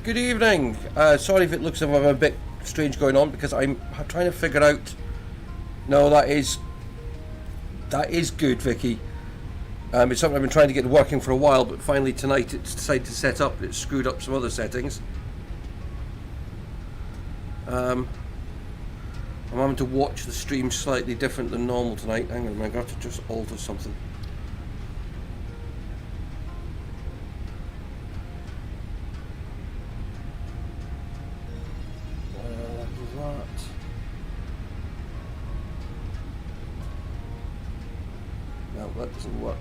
Good evening. Sorry if it looks like I'm a bit strange going on because I'm trying to figure out. No, that is good, Vicky. It's something I've been trying to get working for a while, but finally tonight it's decided to set up. It screwed up some other settings. I'm having to watch the stream slightly different than normal tonight. Hang on, I'm going to have to just alter something. No, that doesn't work.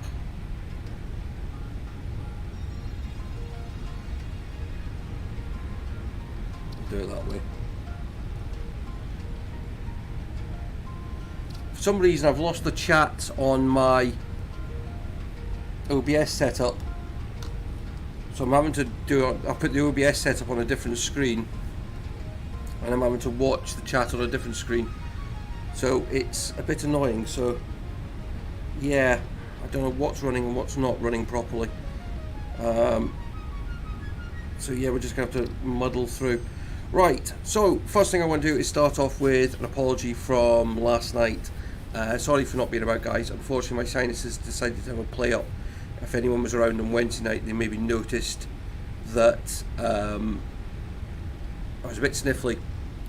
Do it that way. For some reason I've lost the chat on my OBS setup, so I'm having to I put the OBS setup on a different screen and I'm having to watch the chat on a different screen, so it's a bit annoying. So yeah, I don't know what's running and what's not running properly. So yeah, we're just going to have to muddle through. Right, so first thing I want to do is start off with an apology from last night. Sorry for not being about, guys. Unfortunately, my sinuses decided to have a play up. If anyone was around on Wednesday night, they maybe noticed that I was a bit sniffly,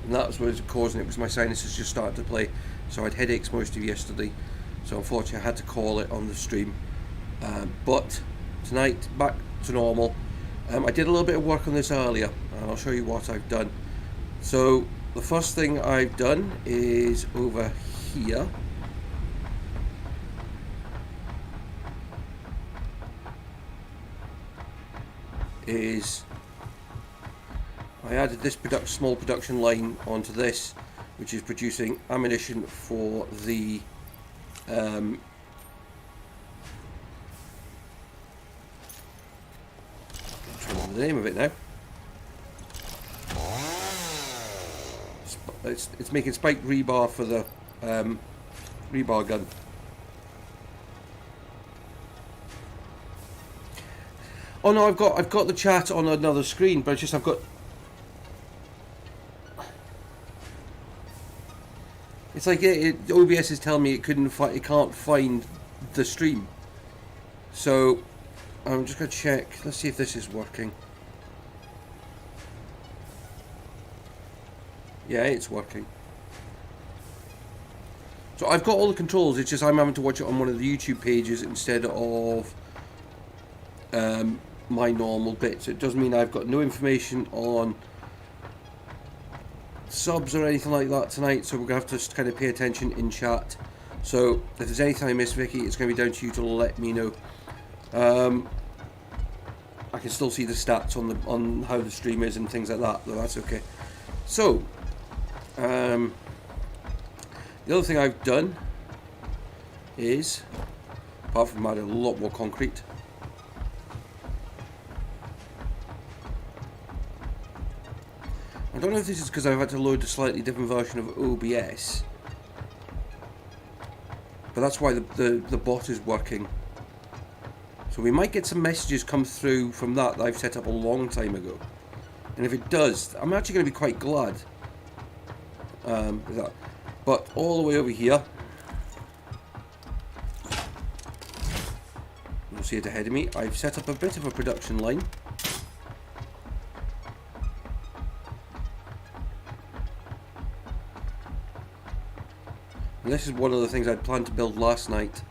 and that was what was causing it. Was my sinuses just started to play. So I had headaches most of yesterday. So unfortunately, I had to call it on the stream. But tonight, back to normal. I did a little bit of work on this earlier, and I'll show you what I've done. So the first thing I've done is over here. I added this small production line onto this, which is producing ammunition for the I'm trying to remember the name of it now. It's making spiked rebar for the rebar gun. Oh no, I've got the chat on another screen, but it's just I've got. It's like OBS is telling me it can't find the stream. So I'm just gonna check. Let's see if this is working. Yeah, it's working. So I've got all the controls. It's just I'm having to watch it on one of the YouTube pages instead of my normal bits. It doesn't mean I've got no information on subs or anything like that tonight, so we're going to have to just kind of pay attention in chat. So if there's anything I miss, Vicky, it's going to be down to you to let me know. I can still see the stats on how the stream is and things like that, though that's okay. So the other thing I've done is, apart from adding a lot more concrete, I don't know if this is because I've had to load a slightly different version of OBS, but that's why the bot is working. So we might get some messages come through from that I've set up a long time ago, and if it does, I'm actually going to be quite glad. With that. But all the way over here, you'll see it ahead of me, I've set up a bit of a production line. And this is one of the things I'd planned to build last night.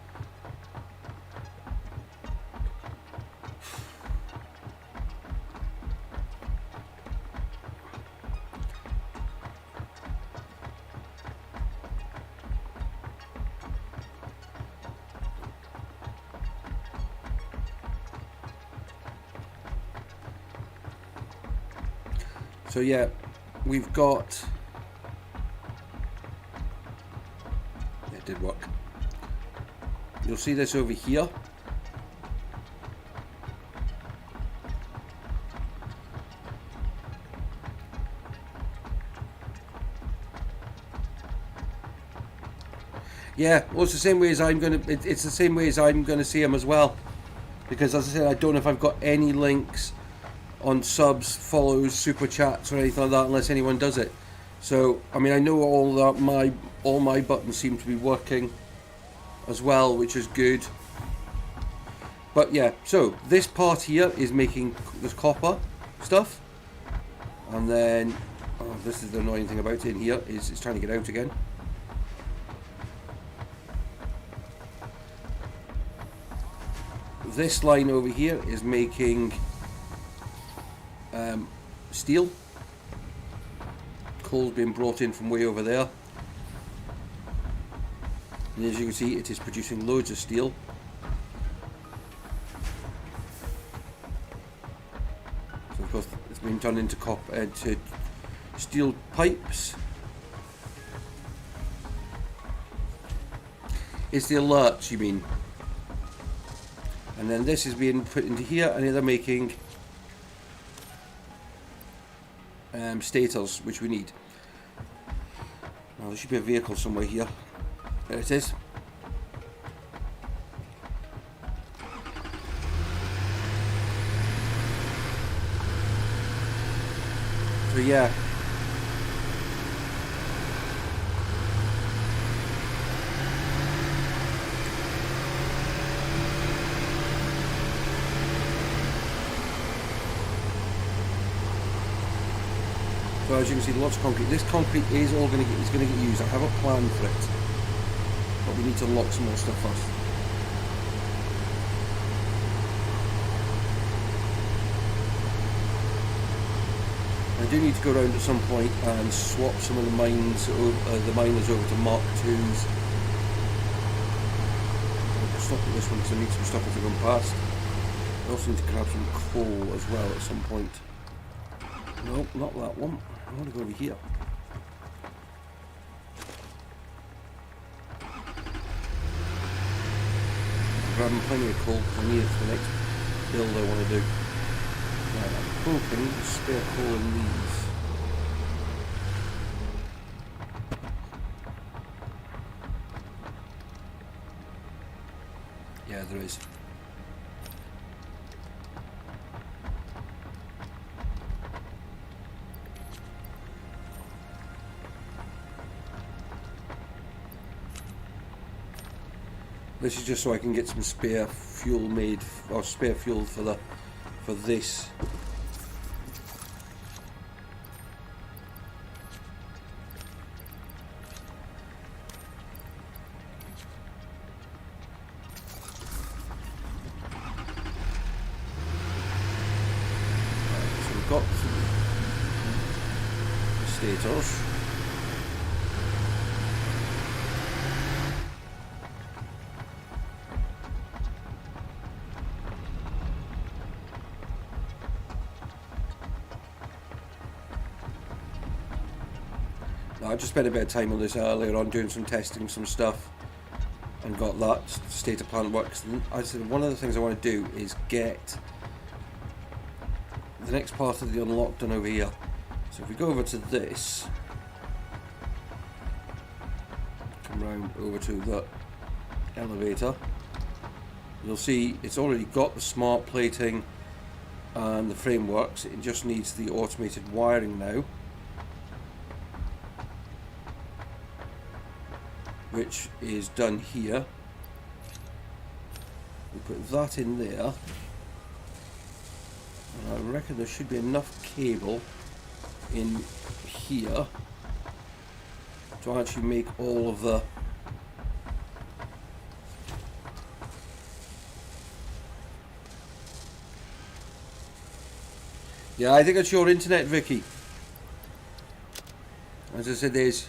So yeah, we've got. It did work. You'll see this over here. Yeah, well, it's the same way as it's the same way as I'm gonna see them as well, because as I said, I don't know if I've got any links on subs, follows, super chats, or anything like that unless anyone does it. So I mean, I know all my buttons seem to be working as well, which is good. But yeah, so this part here is making this copper stuff, and then this is the annoying thing about it in here is it's trying to get out again. This line over here is making steel. Coal's being brought in from way over there, and as you can see, it is producing loads of steel. So of course, it's been turned into steel pipes. It's the alerts, you mean? And then this is being put into here, and they're making stators, which we need. Now there should be a vehicle somewhere here. There it is. So yeah. So as you can see, lots of concrete. This concrete is all going to get used. I have a plan for it, but we need to unlock some more stuff first. I do need to go around at some point and swap some of the miners over to Mark IIs. I'll stop at this one because I need some stuff to run past. I also need to grab some coal as well at some point. No, not that one. I want to go over here. I'm grabbing plenty of coal because I need it for the next build I want to do. Right, I'm hoping to spare coal in these. Yeah, there is. This is just so I can get some spare fuel made, or spare fuel for this. So we've got some stators. I just spent a bit of time on this earlier on doing some testing, some stuff, and got that state of plant works. And I said one of the things I want to do is get the next part of the unlock done over here. So if we go over to this, come round over to the elevator, you'll see it's already got the smart plating and the frameworks. It just needs the automated wiring now, which is done here. We put that in there, and I reckon there should be enough cable in here to actually make all of the yeah, I think it's your internet, Vicky. As I said, there's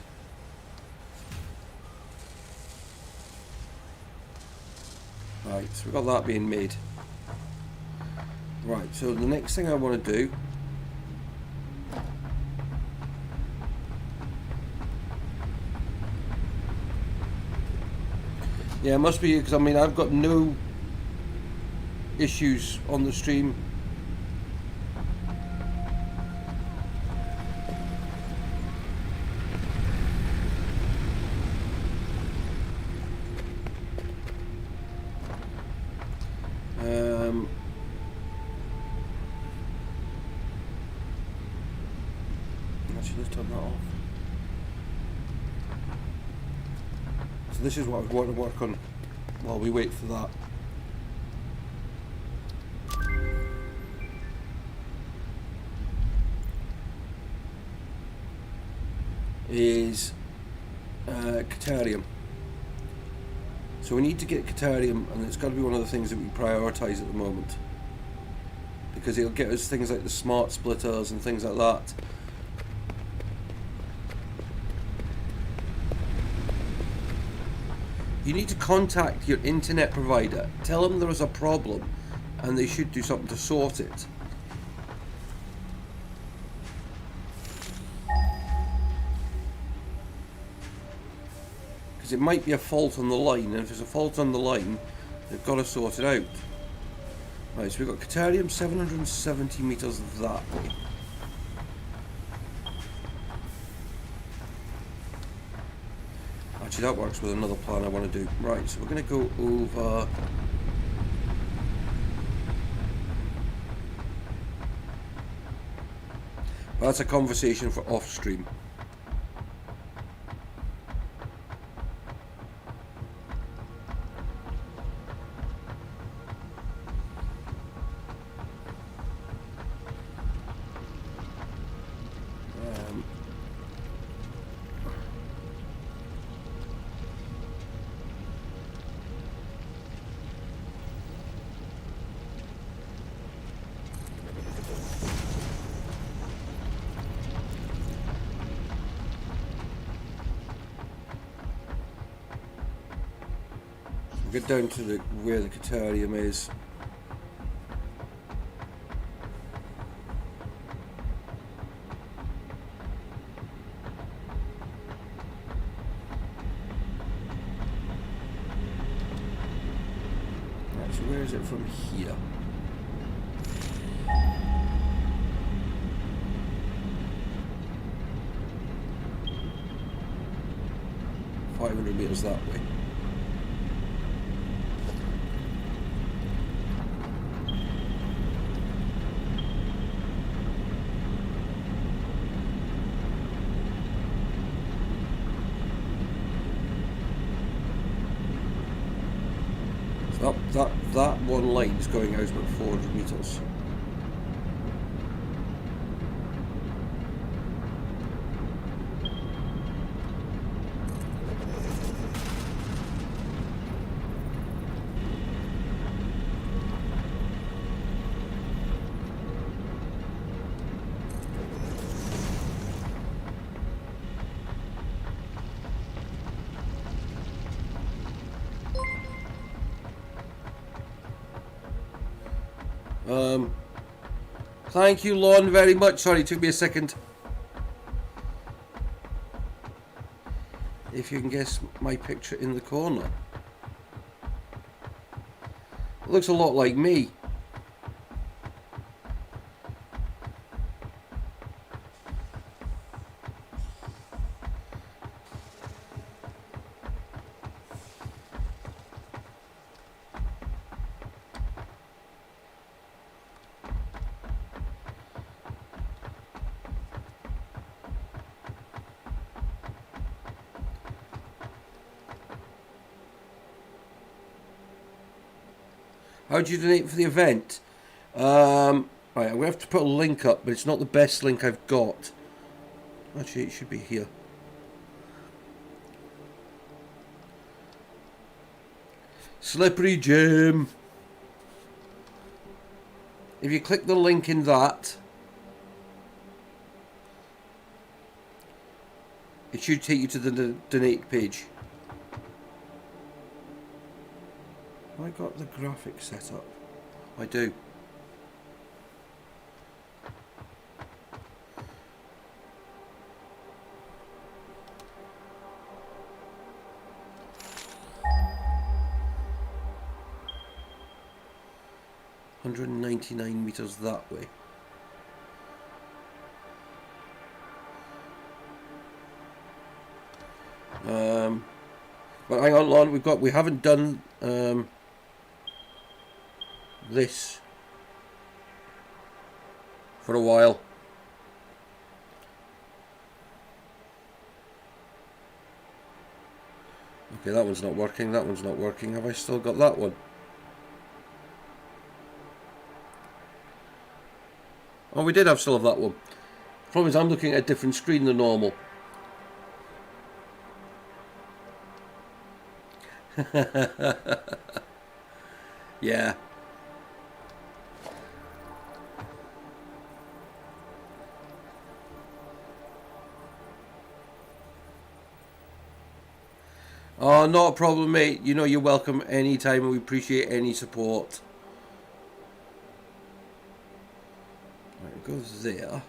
right, so we've got that being made. Right, so the next thing I want to do yeah, it must be because I mean I've got no issues on the stream. Actually, let's turn that off. So this is what I want to work on while we wait for that. Is Caterium. So we need to get Caterium, and it's got to be one of the things that we prioritise at the moment, because it'll get us things like the smart splitters and things like that. You need to contact your internet provider, tell them there is a problem and they should do something to sort it. Because it might be a fault on the line, and if there's a fault on the line, they've got to sort it out. Right, so we've got Caterium 770 metres that way. Actually, that works with another plan I want to do. Right, so we're going to go over... That's a conversation for off stream. Get down to where the Caterium is. Right, so where is it from here? $500 that way. That one line is going out about 400 metres. Thank you, Lon, very much. Sorry, it took me a second. If you can guess my picture in the corner. It looks a lot like me. How do you donate for the event? Right, I'm going to have to put a link up, but it's not the best link I've got. Actually, it should be here. Slippery Jim. If you click the link in that, it should take you to the donate page. Have I got the graphics set up? I do. $199 meters that way. But hang on, Lon, we haven't done this for a while. Okay, that one's not working, that one's not working. Have I still got that one? Oh, we did still have that one. Problem is I'm looking at a different screen than normal. Yeah. Oh, not a problem, mate. You know you're welcome anytime and we appreciate any support. Right, it goes there.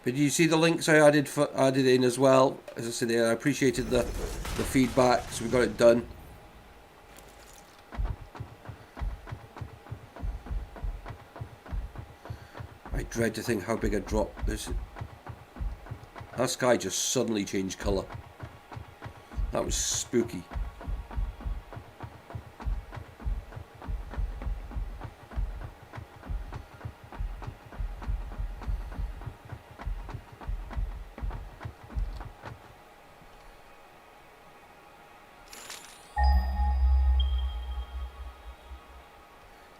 But you see the links I added in as well. As I said, I appreciated the feedback, so we got it done. I dread to think how big a drop this. That sky just suddenly changed colour. That was spooky.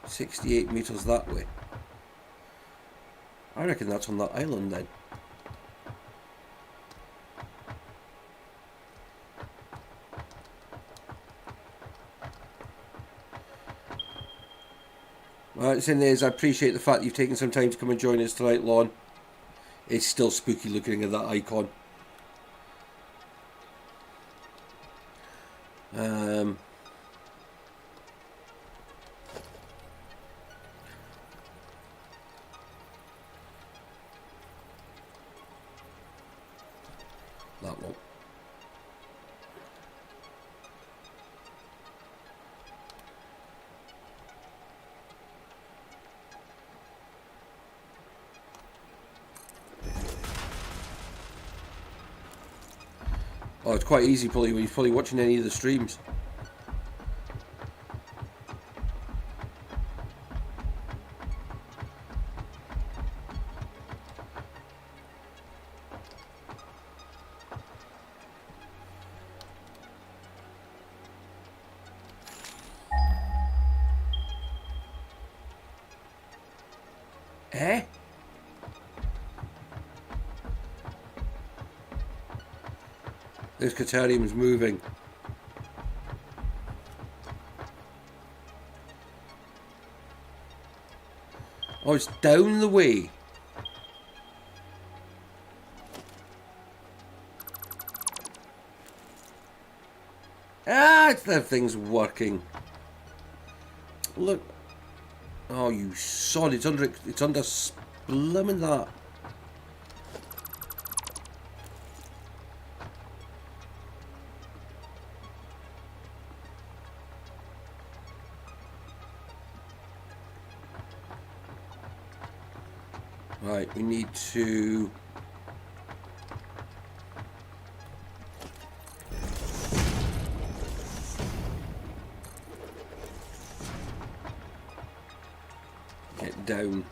"68 metres that way." I reckon that's on that island then. Well, it's in there. I appreciate the fact you've taken some time to come and join us tonight, Lon. It's still spooky looking at that icon. That one. Oh, it's quite easy probably when you're probably watching any of the streams. Eh? This Caterium's moving. Oh, it's down the way. Ah, that thing's working. Look. Oh, you sod. It's under blimmin' that. Right, we need to... get down.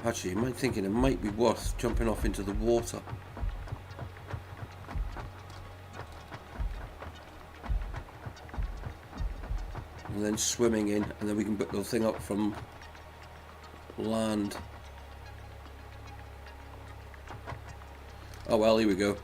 Actually, I'm thinking it might be worth jumping off into the water. And then swimming in, and then we can put the thing up from land. Oh well, here we go.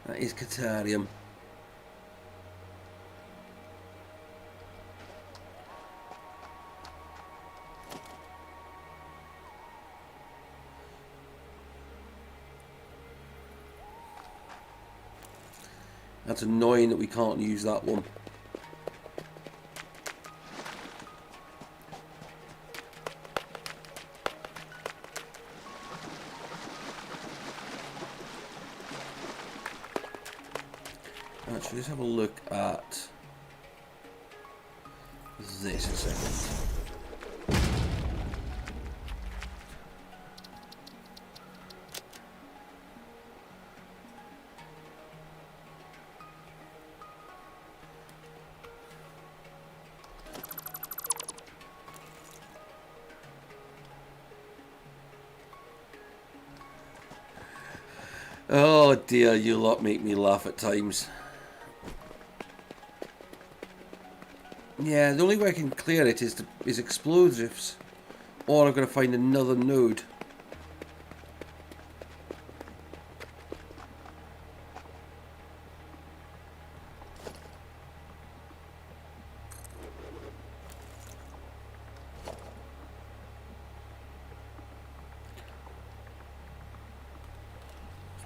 That is Caterium. That's annoying that we can't use that one. Actually, let's have a look at this a second. Oh dear, you lot make me laugh at times. Yeah, the only way I can clear it is explosives, or I've got to find another node.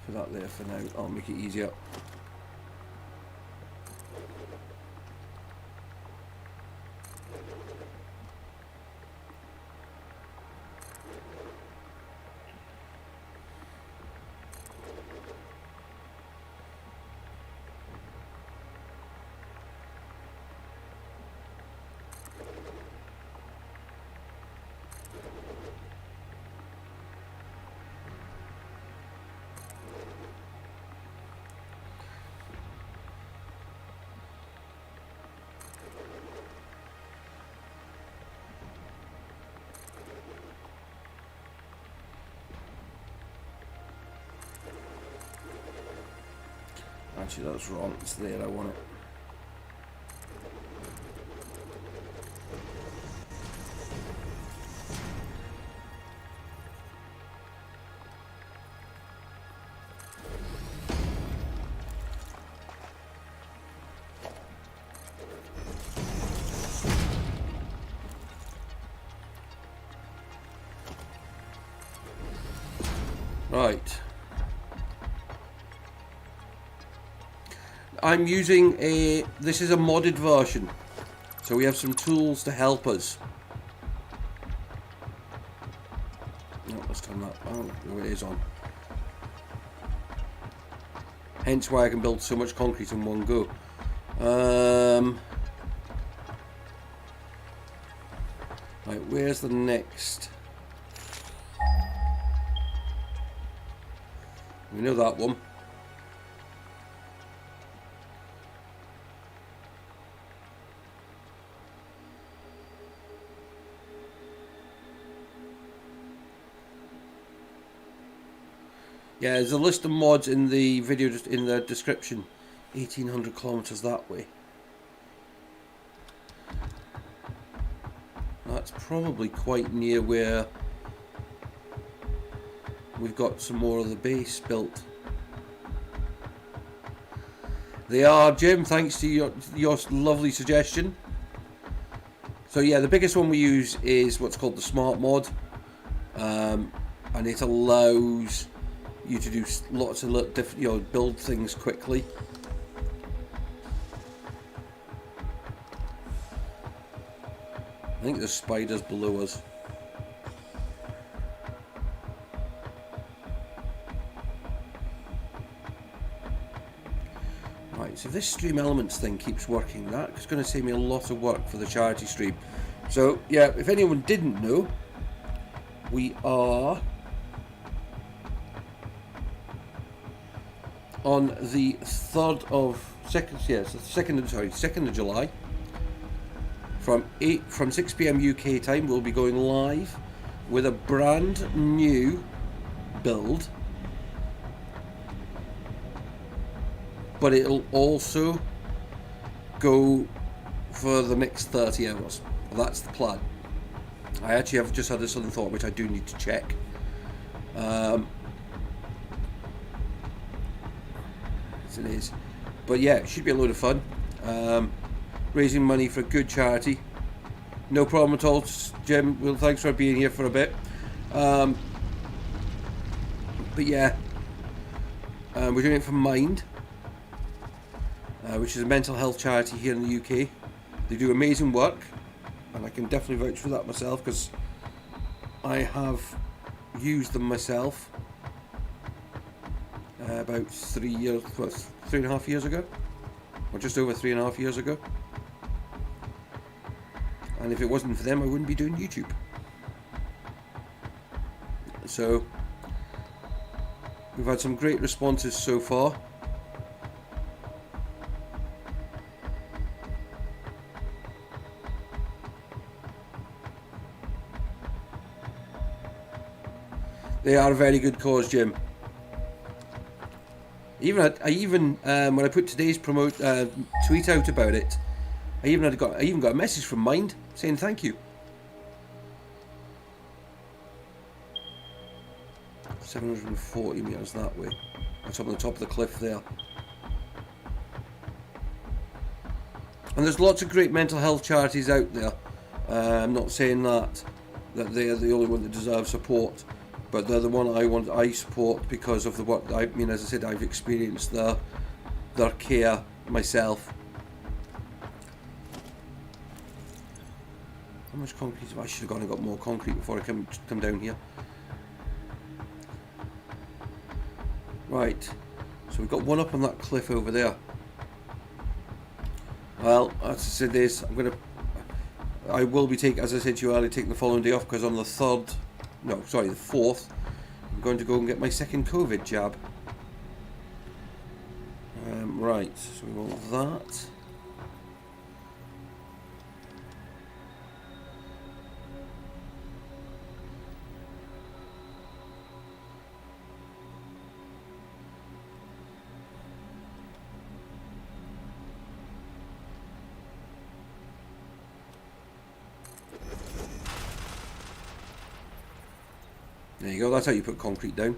Put that there for now. I'll make it easier. Actually, that's wrong. It's there. I want it. Right. I'm using this is a modded version, so we have some tools to help us. No, let's turn that. Oh, it is on. Hence why I can build so much concrete in one go. Right, where's the next? We know that one. Yeah, there's a list of mods in the video, just in the description. 1800 kilometers that way. That's probably quite near where we've got some more of the base built. They are, Jim, thanks to your lovely suggestion. So yeah, the biggest one we use is what's called the smart mod, and it allows you to do lots of different, build things quickly. I think there's spiders below us. Right, so if this stream elements thing keeps working, that's going to save me a lot of work for the charity stream. So yeah, if anyone didn't know, we are on the 2nd of July from 6 PM UK time. We'll be going live with a brand new build, but it'll also go for the next 30 hours. That's the plan. I actually have just had a sudden thought, which I do need to check. It is, but yeah, it should be a load of fun. Raising money for a good charity, no problem at all, Jim. Well, thanks for being here for a bit. But yeah, we're doing it for Mind. which is a mental health charity here in the UK. They do amazing work, and I can definitely vouch for that myself because I have used them myself about 3.5 years ago, or just over 3.5 years ago. And if it wasn't for them, I wouldn't be doing YouTube. So we've had some great responses so far. They are a very good cause, Jim. I even when I put today's tweet out about it, I even got a message from Mind saying thank you. 740 meters that way. That's up on the top of the cliff there. And there's lots of great mental health charities out there. I'm not saying that they're the only one that deserve support, but they're the one I support because of the work. I mean, as I said, I've experienced their care myself. How much concrete? I should have gone and got more concrete before I come down here. Right, so we've got one up on that cliff over there. Well, as I said this, I will be taking, as I said to you earlier, taking the following day off because on the 4th, I'm going to go and get my second COVID jab. Right, so we want that. There you go, that's how you put concrete down.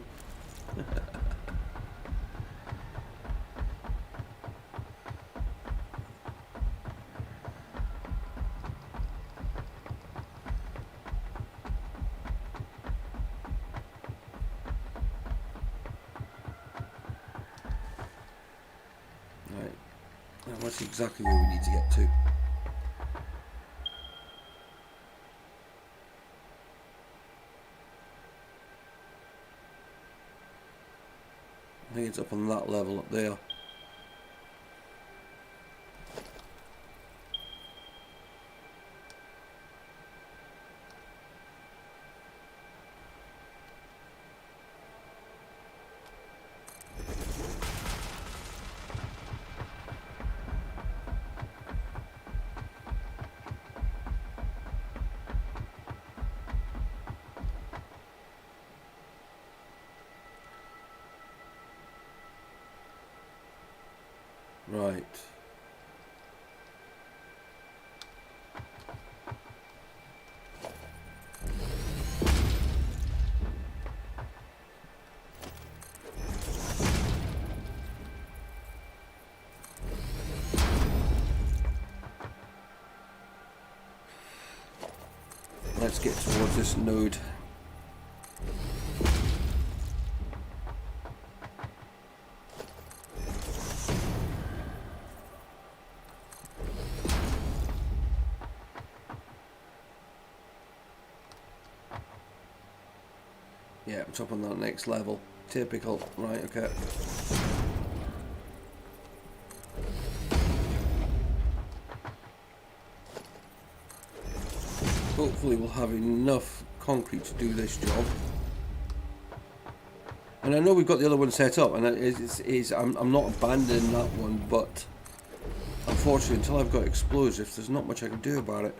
Right, now that's exactly where we need to get to. I think it's up on that level up there. Right. Let's get towards this node. Yeah, it's up on that next level. Typical. Right, okay. Hopefully we'll have enough concrete to do this job. And I know we've got the other one set up, and I'm not abandoning that one, but unfortunately until I've got explosives, there's not much I can do about it.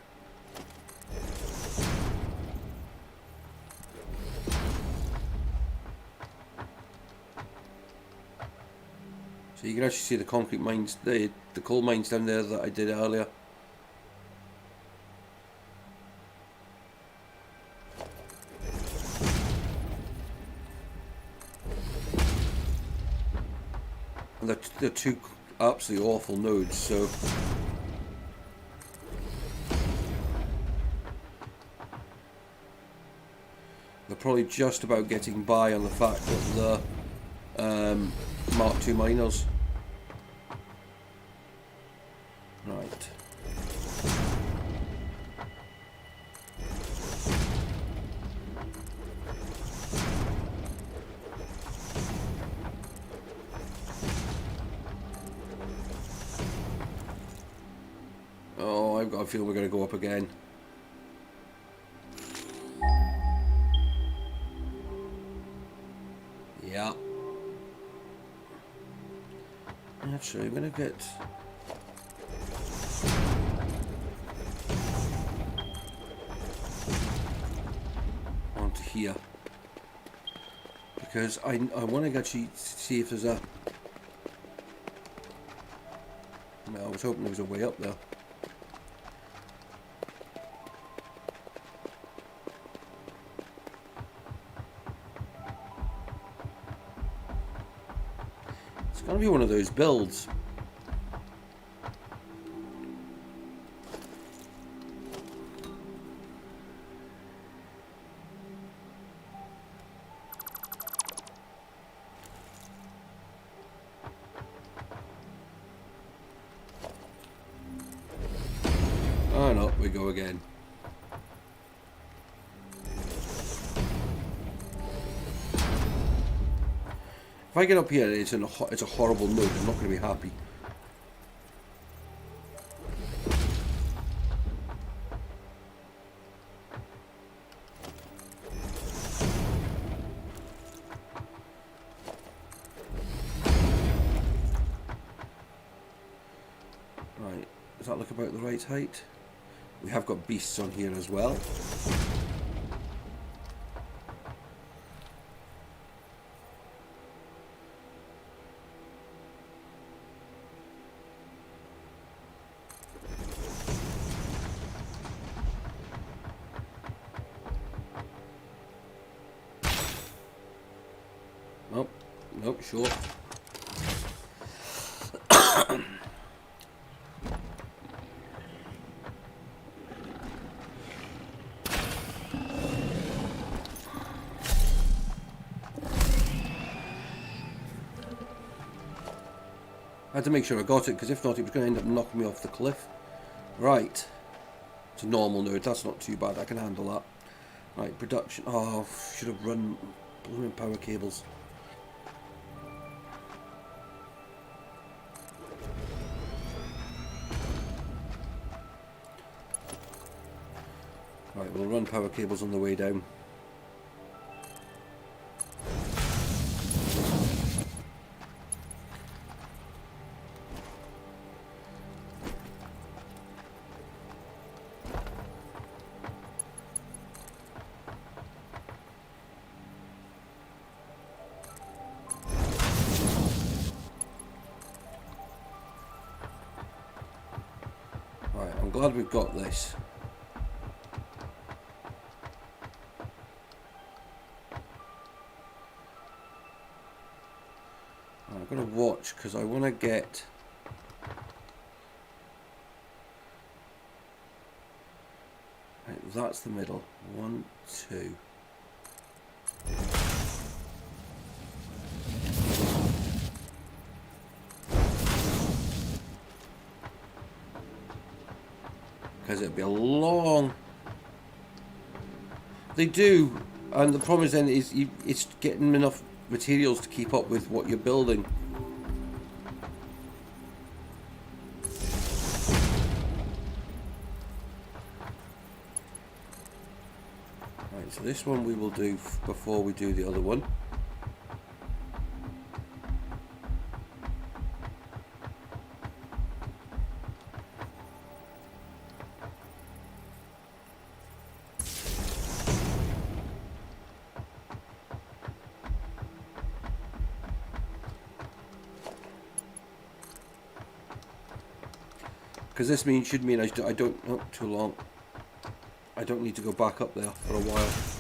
So you can actually see the concrete mines, the coal mines down there that I did earlier. And they're two absolutely awful nodes, so they're probably just about getting by on the fact that the Mark II miners. Right. Oh, I've got a feel we're going to go up again. Yeah. Actually, I'm going to get... onto here. Because I want to actually see if there's a... No, I was hoping there was a way up there. It's going to be one of those builds. Oh no, we go again. If I get up here, it's a horrible note. I'm not going to be happy. Right, does that look about the right height? We have got beasts on here as well. Nope, nope, sure. I had to make sure I got it, because if not, it was going to end up knocking me off the cliff. Right. It's a normal node, that's not too bad, I can handle that. Right, production. Oh, should have run blooming power cables. Right, we'll run power cables on the way down. Right, I'm glad we've got this. I'm going to watch because I want to get... Right, that's the middle. 1, 2. Because it'll be a long... They do, and the problem is then is it's getting enough materials to keep up with what you're building. Right, so this one we will do before we do the other one. Because this should mean I don't, oh, too long. I don't need to go back up there for a while.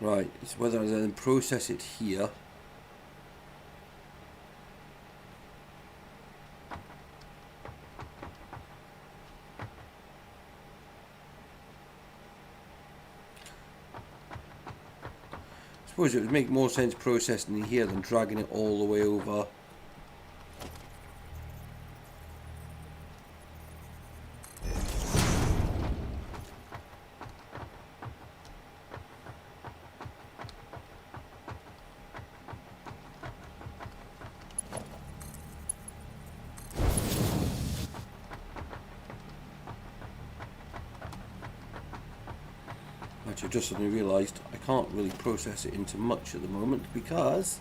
Right, it's whether I then process it here. I suppose it would make more sense processing it here than dragging it all the way over. Actually, I've just suddenly realised I can't really process it into much at the moment because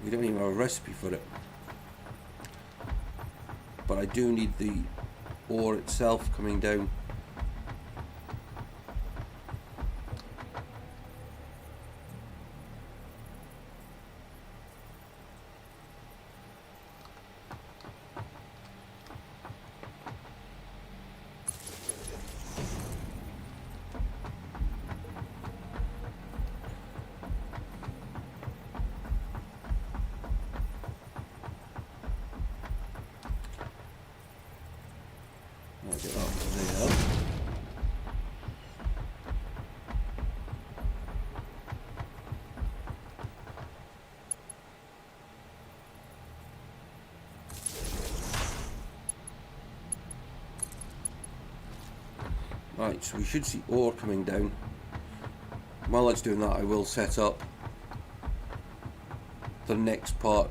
we don't even have a recipe for it. But I do need the ore itself coming down. I'll get that there. Right, so we should see ore coming down. While it's doing that, I will set up the next part.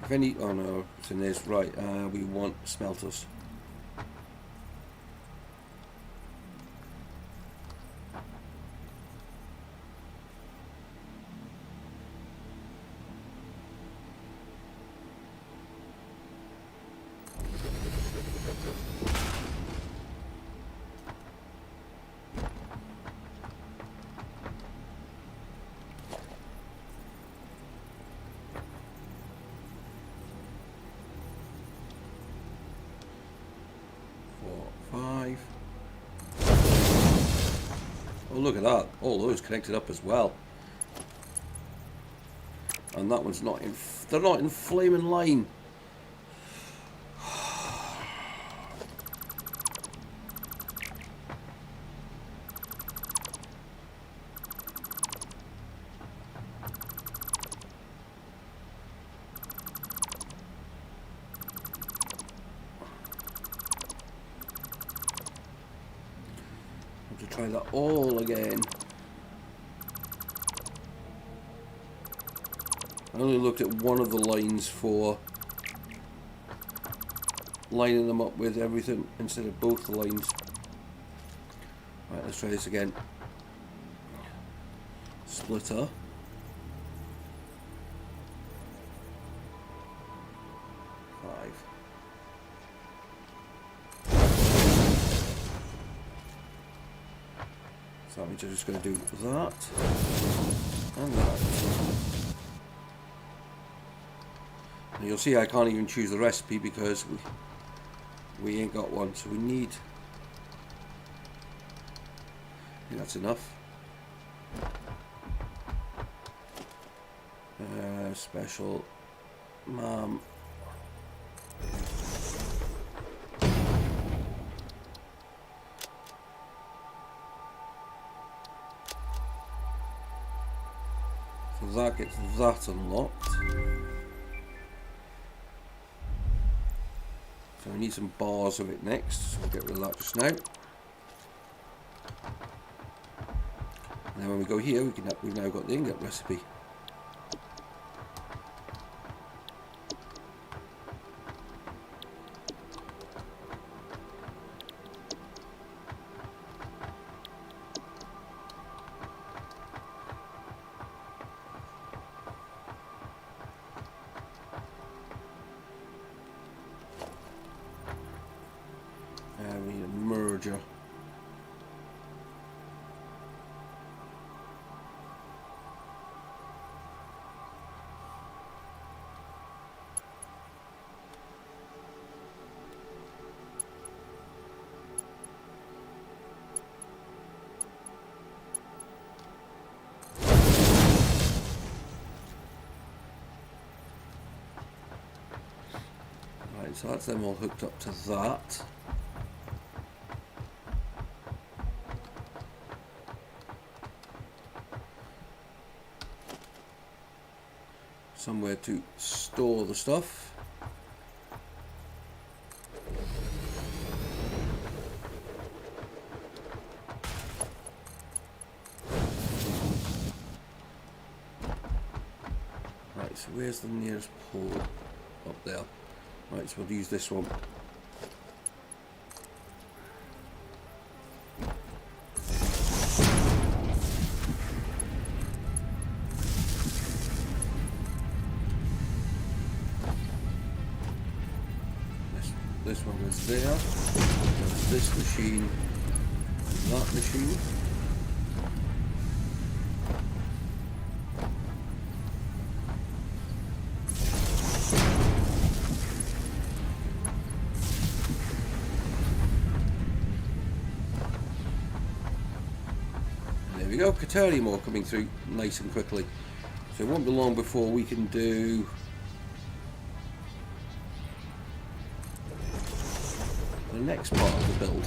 If any, oh no, it's in this, right, we want smelters. Oh, look at that. All those connected up as well. And that one's not in... They're not in flaming line. To try that all again. I only looked at one of the lines for lining them up with everything instead of both the lines. Right, let's try this again. Splitter. So I'm just going to do that and that. And you'll see I can't even choose the recipe because we ain't got one, so we need... I think that's enough. Special mom. So that gets that unlocked. So we need some bars of it next, so we'll get rid of that just now. And then when we go here, we've now got the ingot recipe. We need a merger. Right, so that's them all hooked up to that. Somewhere to store the stuff. Right, so where's the nearest pole? Up there. Right, so we'll use this one. This one is there. There's this machine and that machine. There we go, Qatari more coming through nice and quickly. So it won't be long before we can do the next part of the build.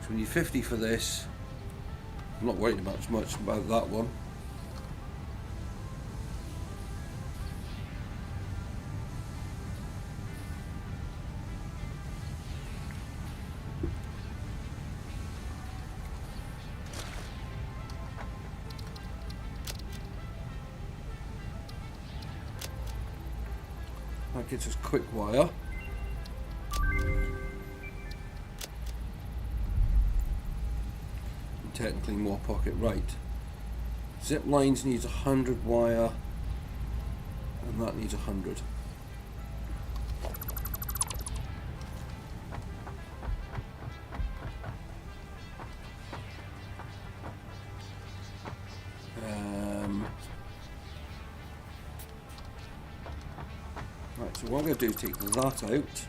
So we need 50 for this. I'm not worried much about that one. That gets us quick wire. Technically more pocket. Right, zip lines needs 100 wire and that needs 100. Right, so what I'm going to do is take that out.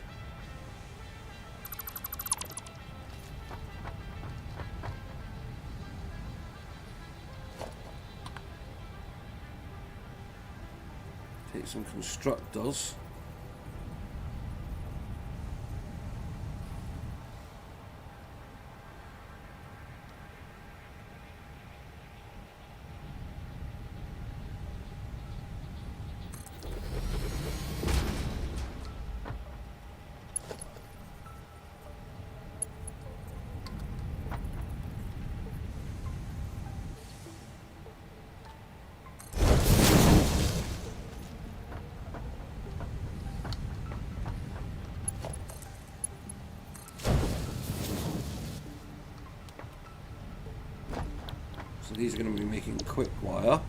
Take some constructors. So these are going to be making quick wire.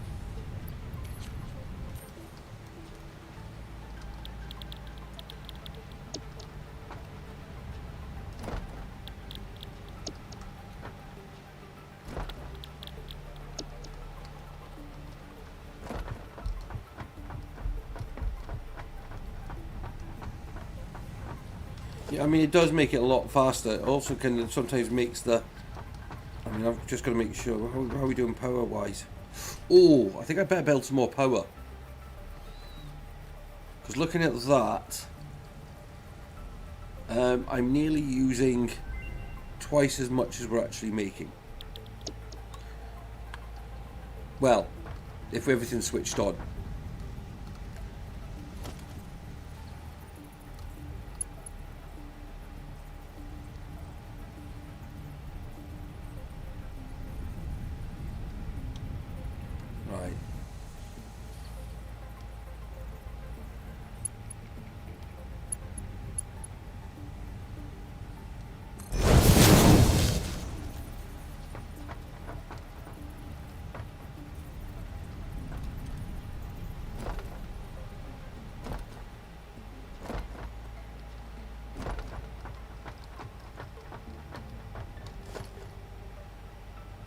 Yeah, I mean it does make it a lot faster. It also can sometimes makes the I mean, I've just got to make sure. How are we doing power-wise? Oh, I think I better build some more power. Because looking at that, I'm nearly using twice as much as we're actually making. Well, if everything's switched on. Right.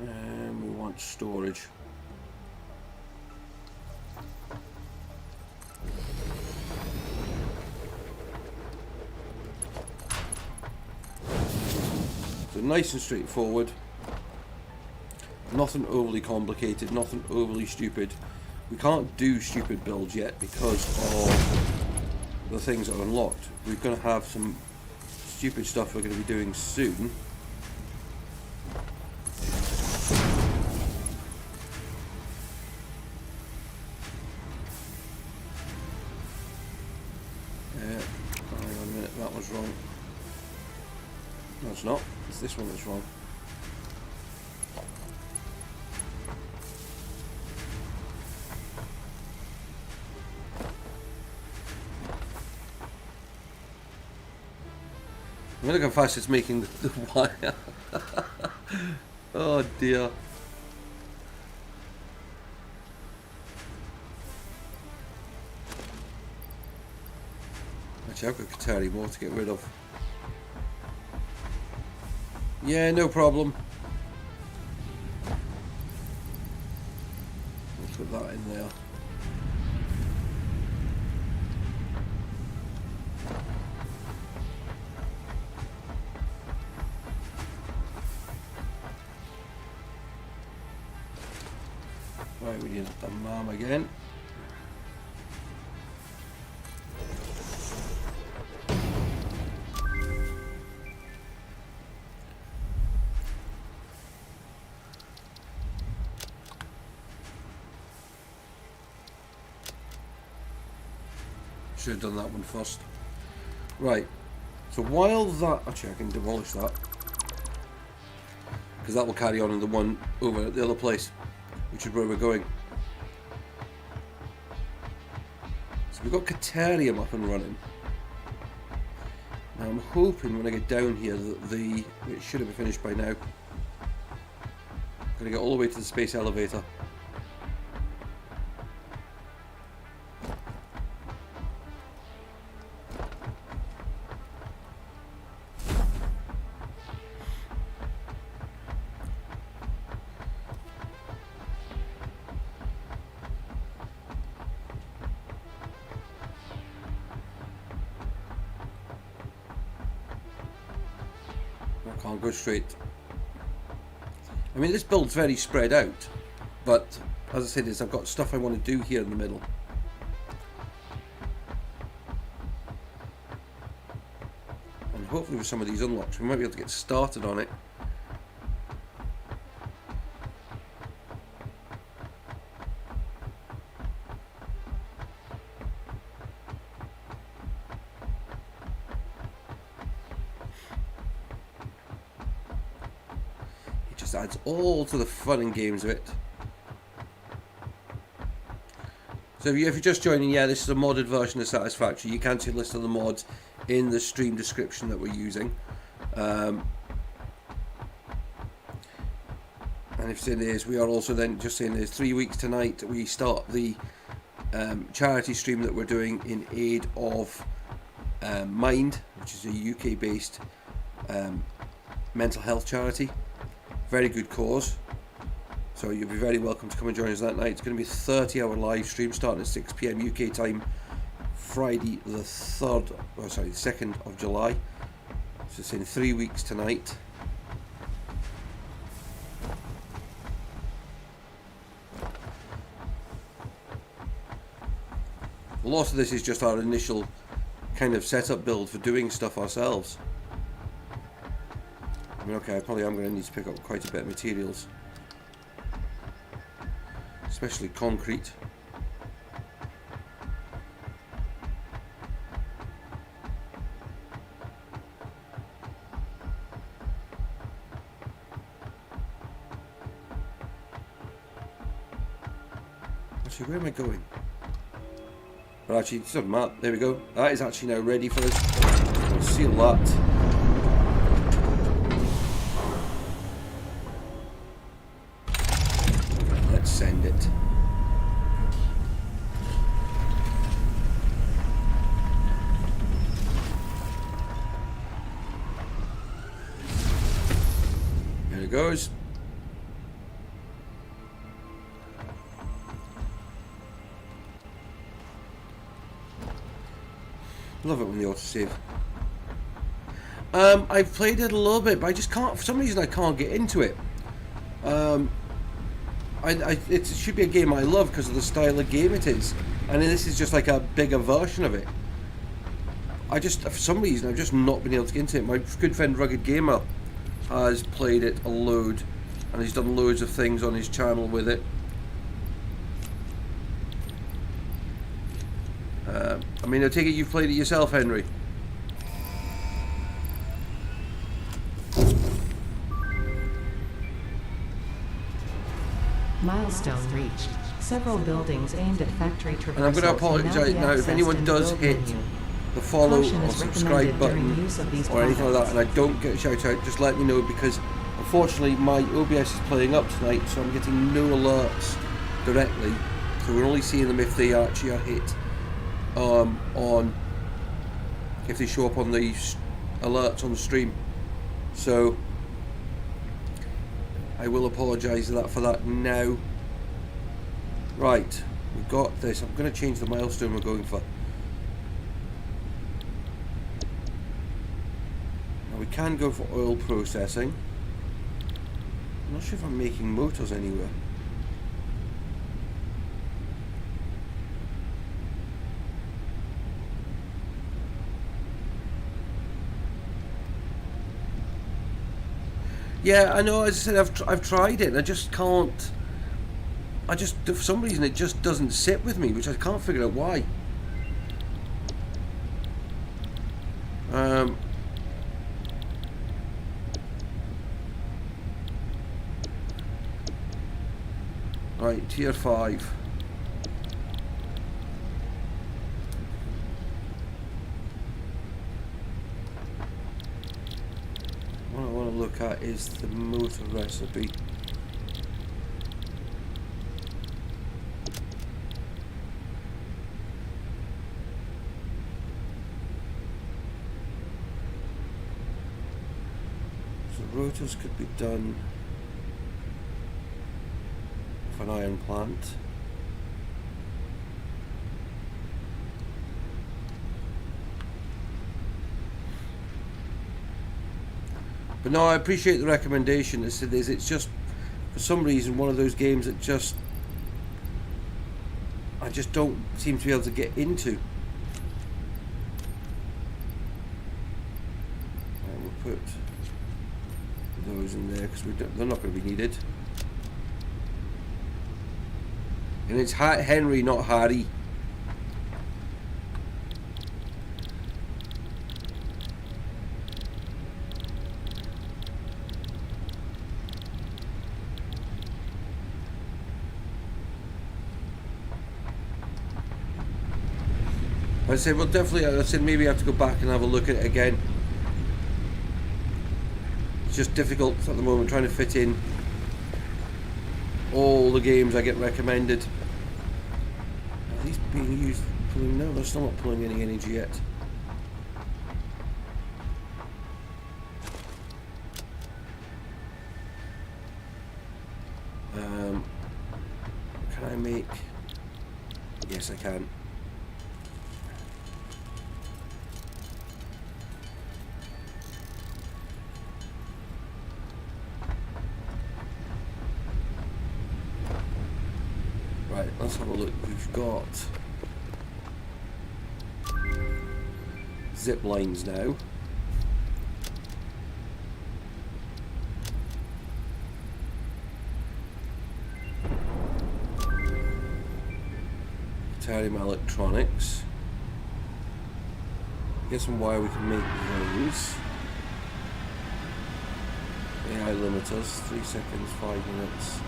And we want storage. So nice and straightforward. Nothing overly complicated, nothing overly stupid. We can't do stupid builds yet because of the things that are unlocked. We're going to have some stupid stuff we're going to be doing soon. Hang on a minute, that was wrong. No, it's not. It's this one that's wrong. Look how fast it's making the wire. Oh dear. Actually, I've got Katari more to get rid of. Yeah, no problem. We'll put that in there. Right, we need a mom again. Should have done that one first. Right, so while that, actually I can demolish that, because that will carry on in the one over at the other place, which is where we're going. So we've got Caterium up and running. Now I'm hoping when I get down here that it should have been finished by now. I'm going to get all the way to the space elevator. Can't go straight. I mean, this build's very spread out, but as I said, I've got stuff I want to do here in the middle. And hopefully with some of these unlocks we might be able to get started on it. Adds all to the fun and games of it. So if you're just joining, yeah, this is a modded version of Satisfactory. You can see a list of the mods in the stream description that we're using. And if saying this, we are also then just saying there's 3 weeks tonight we start the charity stream that we're doing in aid of Mind, which is a UK based mental health charity. Very good cause, so you'll be very welcome to come and join us that night. It's going to be a 30-hour live stream starting at 6 PM UK time, Friday the 2nd of July. So it's in 3 weeks tonight. A lot of this is just our initial kind of setup build for doing stuff ourselves. Okay, I probably am going to need to pick up quite a bit of materials, especially concrete. Actually, where am I going? But actually, it's on the map. There we go. That is actually now ready for us. We'll seal that. Send it. There it goes. Love it when they autosave. I've played it a little bit, but I just can't, for some reason I can't get into it. It should be a game I love because of the style of game it is, and this is just like a bigger version of it. I just, for some reason, I've just not been able to get into it. My good friend Rugged Gamer has played it a load, and he's done loads of things on his channel with it. I mean, I take it you've played it yourself, Henry? Milestone reached. Several buildings aimed at factory traversals. And I'm going to apologise now if anyone does hit the follow or subscribe button or anything like that and I don't get a shout out, just let me know, because unfortunately my OBS is playing up tonight, so I'm getting no alerts directly, so we're only seeing them if they actually are hit on, if they show up on the alerts on the stream. So I will apologise for that now. Right, we've got this. I'm going to change the milestone we're going for. Now we can go for oil processing. I'm not sure if I'm making motors anywhere. Yeah, I know, as I said, I've tried it and I just can't. For some reason it just doesn't sit with me, which I can't figure out why. Right, tier 5. What I want to look at is the motor recipe. Rotors could be done with an iron plant. But no, I appreciate the recommendation. As it is, it's just for some reason one of those games that I just don't seem to be able to get into. We'll put those in there because they're not going to be needed. And it's Henry, not Harry. I said, well, definitely. I said maybe I have to go back and have a look at it again. It's just difficult at the moment trying to fit in all the games I get recommended. Are these being used? No, they're still not pulling any energy yet. Can I make? Yes, I can. Right, let's have a look. We've got zip lines now. Titanium electronics. Get some wire we can make those. AI limiters, 3 seconds, 5 minutes.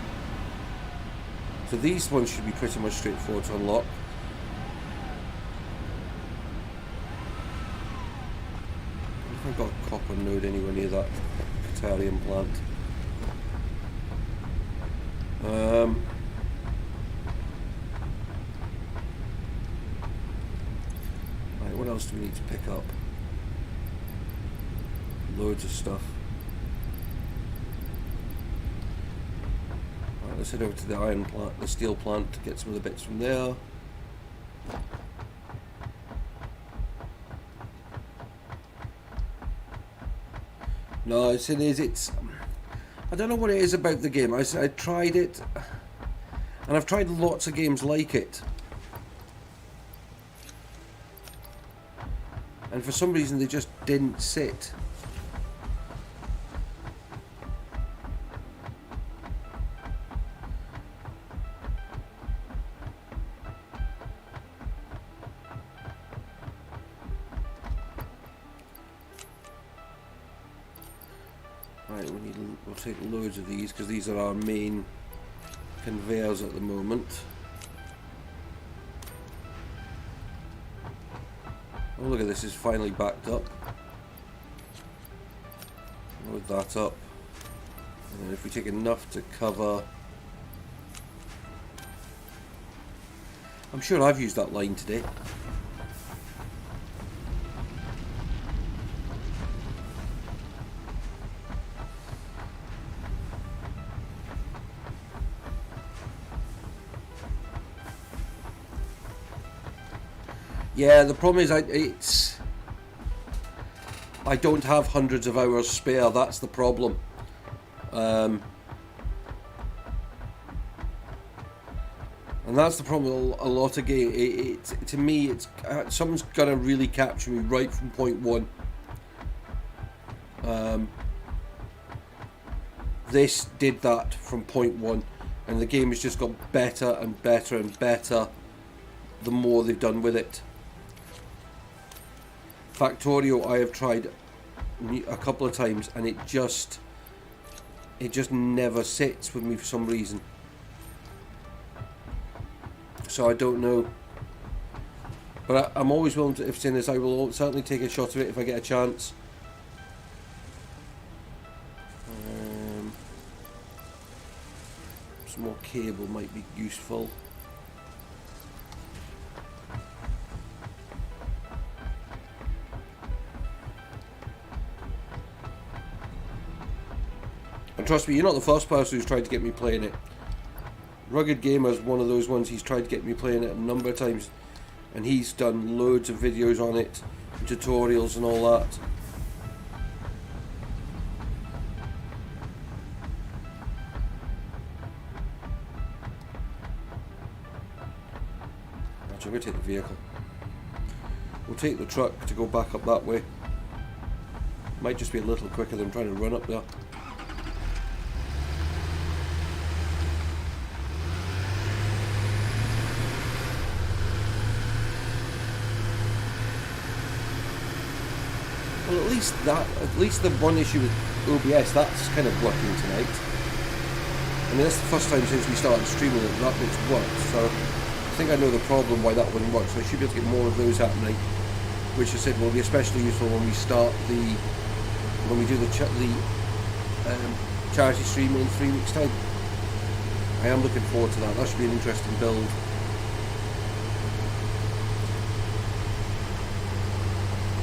So these ones should be pretty much straightforward to unlock. I don't think I've got a copper node anywhere near that Titanium plant. Right, what else do we need to pick up? Loads of stuff. Right, let's head over to the iron plant, the steel plant, to get some of the bits from there. No, it's I don't know what it is about the game. I tried it, and I've tried lots of games like it. And and for some reason they just didn't sit. Right, we'll take loads of these because these are our main conveyors at the moment. Oh, look at this, it's finally backed up. Load that up. And then if we take enough to cover... I'm sure I've used that line today. Yeah, the problem is I don't have hundreds of hours spare. That's the problem. And that's the problem with a lot of games. To me, it's something's gonna really capture me right from point one. This did that from point one, and the game has just got better and better and better the more they've done with it. Factorio I have tried a couple of times and it just never sits with me for some reason. So I don't know. But I'm always willing to, if it's in this, I will certainly take a shot of it if I get a chance. Some more cable might be useful. And trust me, you're not the first person who's tried to get me playing it. Rugged Gamer's one of those ones, he's tried to get me playing it a number of times. And he's done loads of videos on it, tutorials and all that. Actually, we'll take the vehicle. We'll take the truck to go back up that way. Might just be a little quicker than trying to run up there. Well, at least the one issue with OBS, that's kind of working tonight. I mean, that's the first time since we started streaming that it's worked, so I think I know the problem why that wouldn't work, so I should be able to get more of those happening, which I said will be especially useful when we start when we do the charity stream in 3 weeks' time. I am looking forward to that. That should be an interesting build.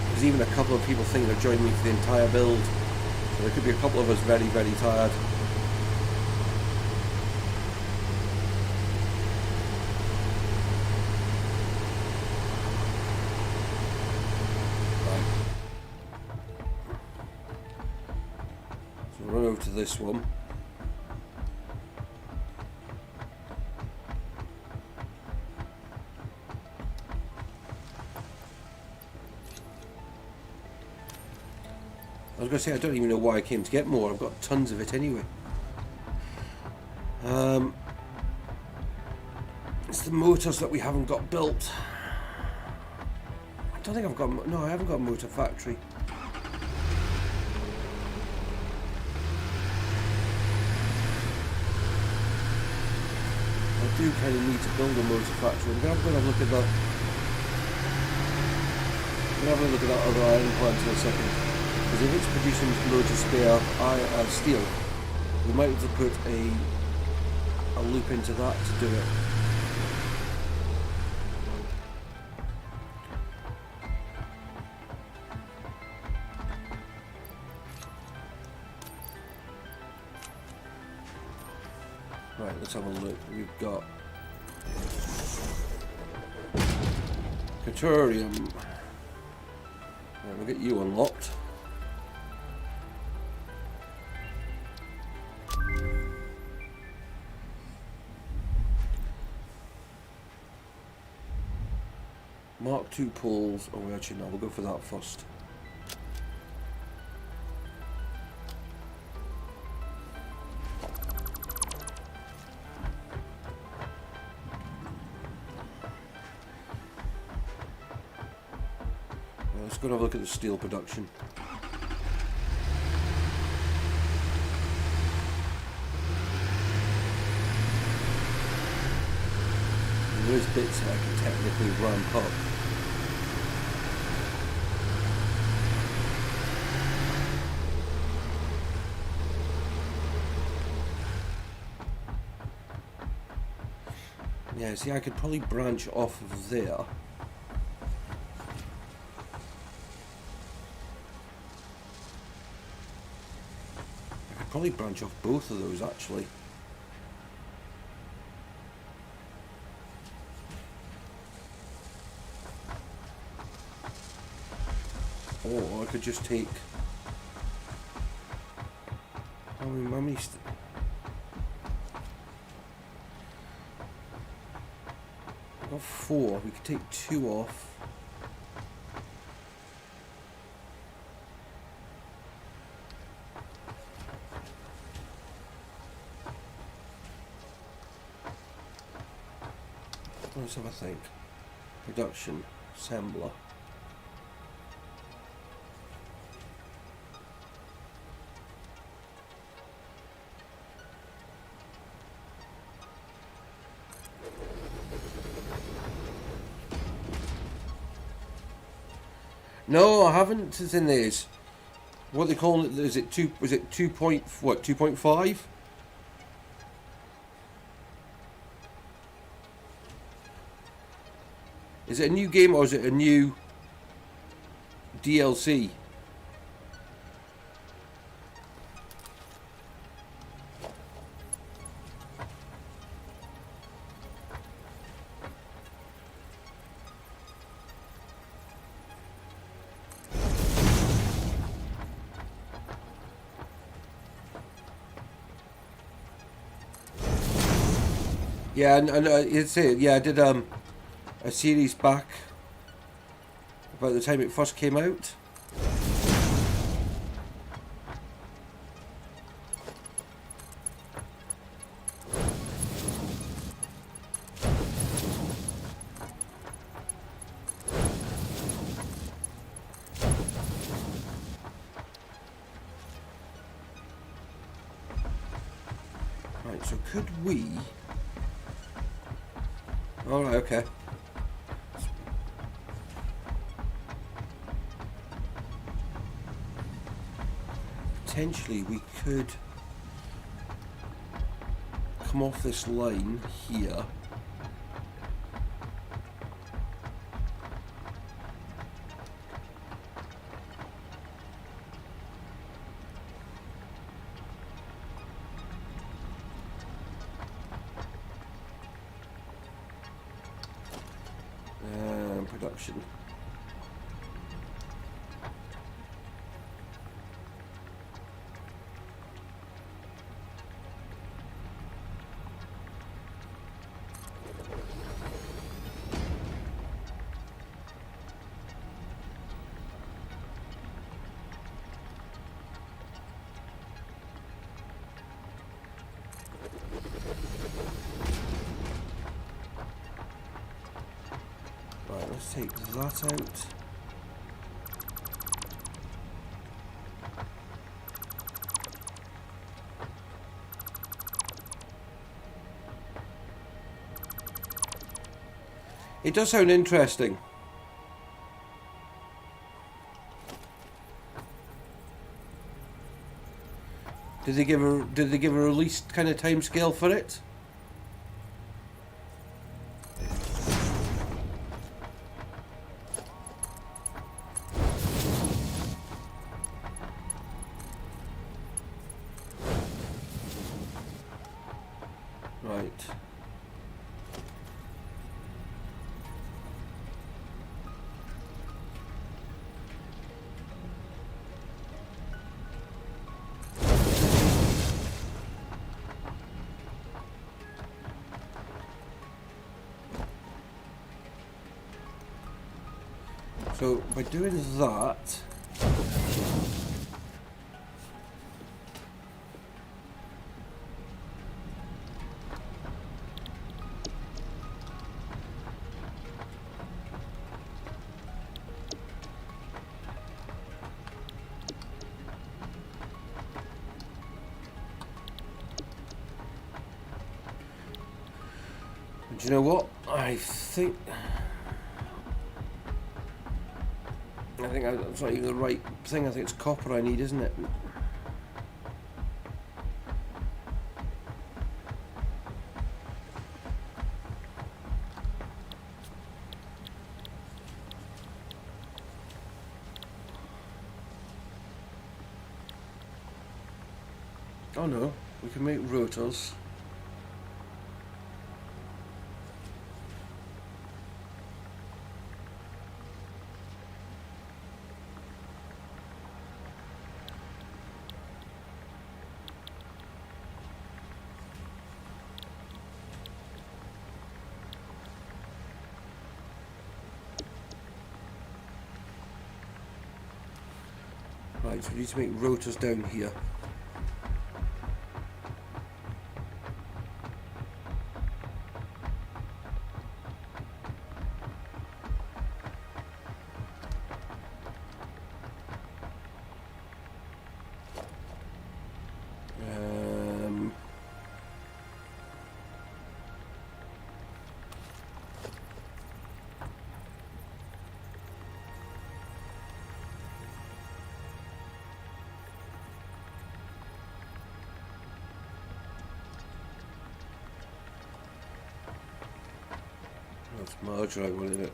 Because even a couple of people think they're joining me for the entire build, so there could be a couple of us very, very tired. Right. So we'll run over to this one. I was going to say, I don't even know why I came to get more. I've got tons of it anyway. It's the motors that we haven't got built. I don't think I've got... No, I haven't got a motor factory. I do kind of need to build a motor factory. I'm going to have a look at that. I'm going to have a look at that other iron plant in a second. Because if it's producing loads of spare steel, we might have to put a loop into that to do it. Right, let's have a look. We've got Catorium. Right, we'll get you unlocked. Mark II poles. Oh, actually, no, we'll go for that first. Let's go and have a look at the steel production. There is bits that I can technically ramp up. Yeah, see, I could probably branch off of there. I could probably branch off both of those, actually. Or I could just take... How many I've got 4. We could take 2 off. Let's have a think. Production, assembler. No, I haven't. It's in these. What they call it? Is it 2? Was it 2 point? What? 2.5? Is it a new game or is it a new DLC? Yeah, and it's it. Yeah, I did a series back about the time it first came out. Right, so could we... Alright, okay. Potentially we could come off this line here. Production. Let's take that out. It does sound interesting. Did they give a release kind of time scale for it? Right. So by doing that, do you know what? I think that's not even the right thing. I think it's copper I need, isn't it? Oh no, we can make rotors. Right, so we need to make rotors down here. That's marginal, isn't it?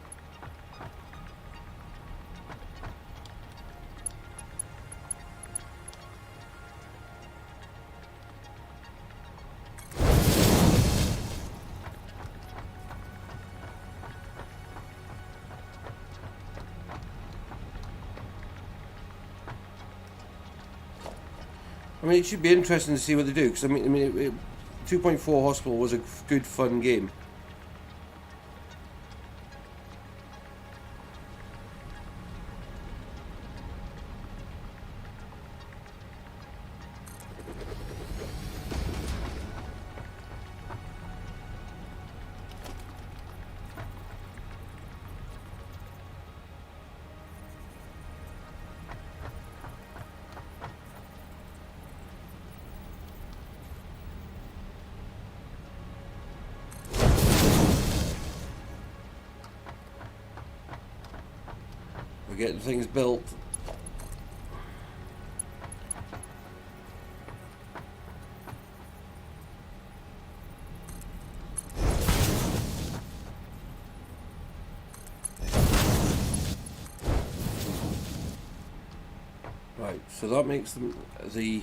I mean, it should be interesting to see what they do, because I mean, 2.4 Hospital was a good, fun game. We're getting things built. Right, so that makes them the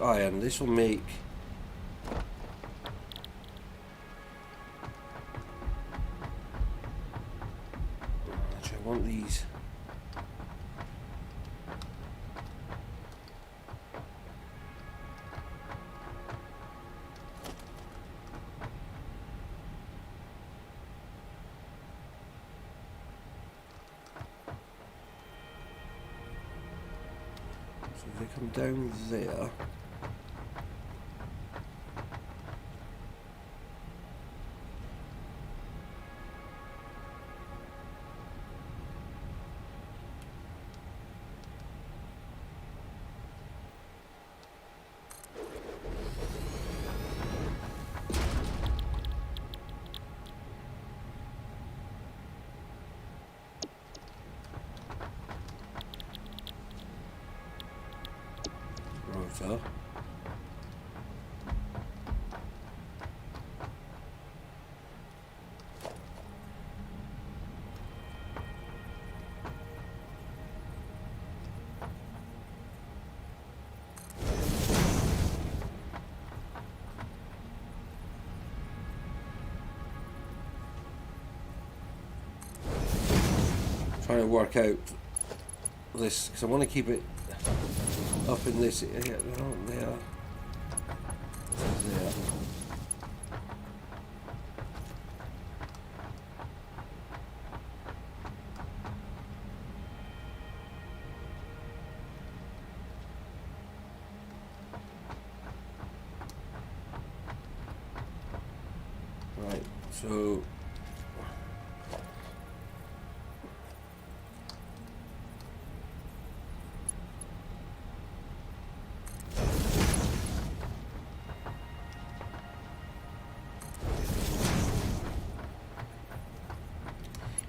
iron. This will make actually I want these. So if they come down there, rotor. Trying to work out this because I want to keep it up in this area. There. There. So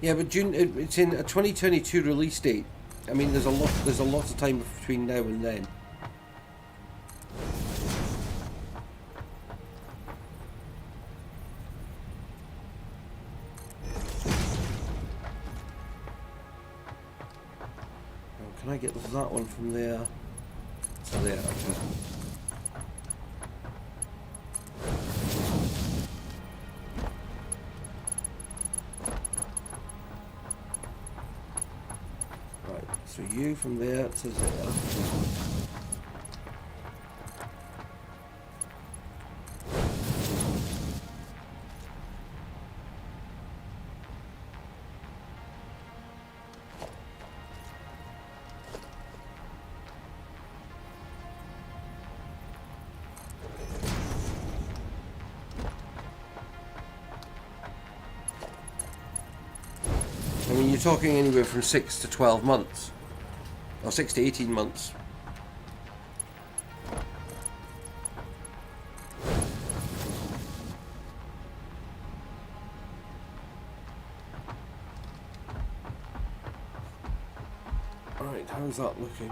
yeah, but June, it's in a 2022 release date. I mean, there's a lot of time between now and then. Oh, can I get that one from there? So there, I can. So you from there to there. I mean, you're talking anywhere from 6 to 12 months. Or 6 to 18 months. Right, how's that looking?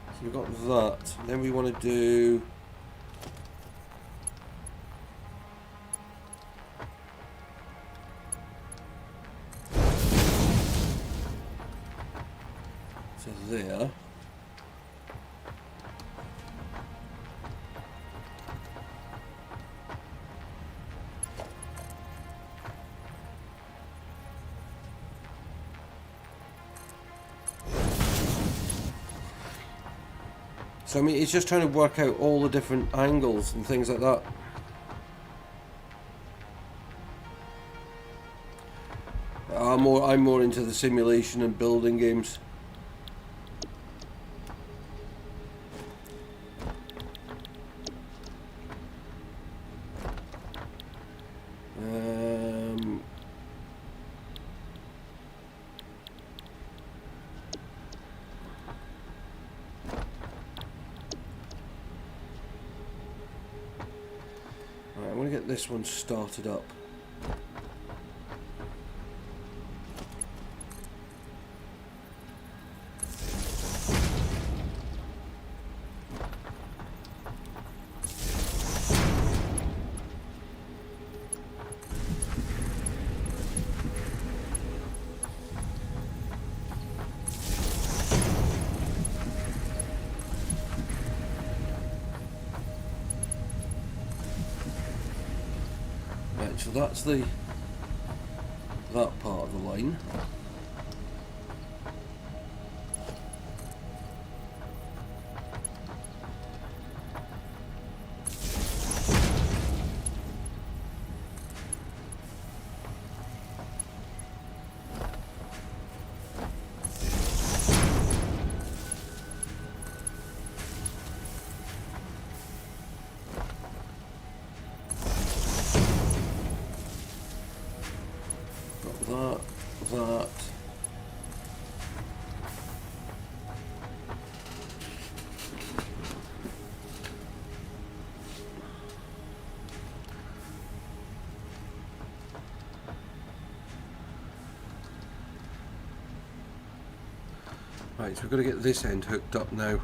So we've got that. Then we want to do... to there. So I mean, it's just trying to work out all the different angles and things like that. I'm more into the simulation and building games. Right, I'm going to get this one started up. So that's that part of the line. That. Right, so we've got to get this end hooked up now.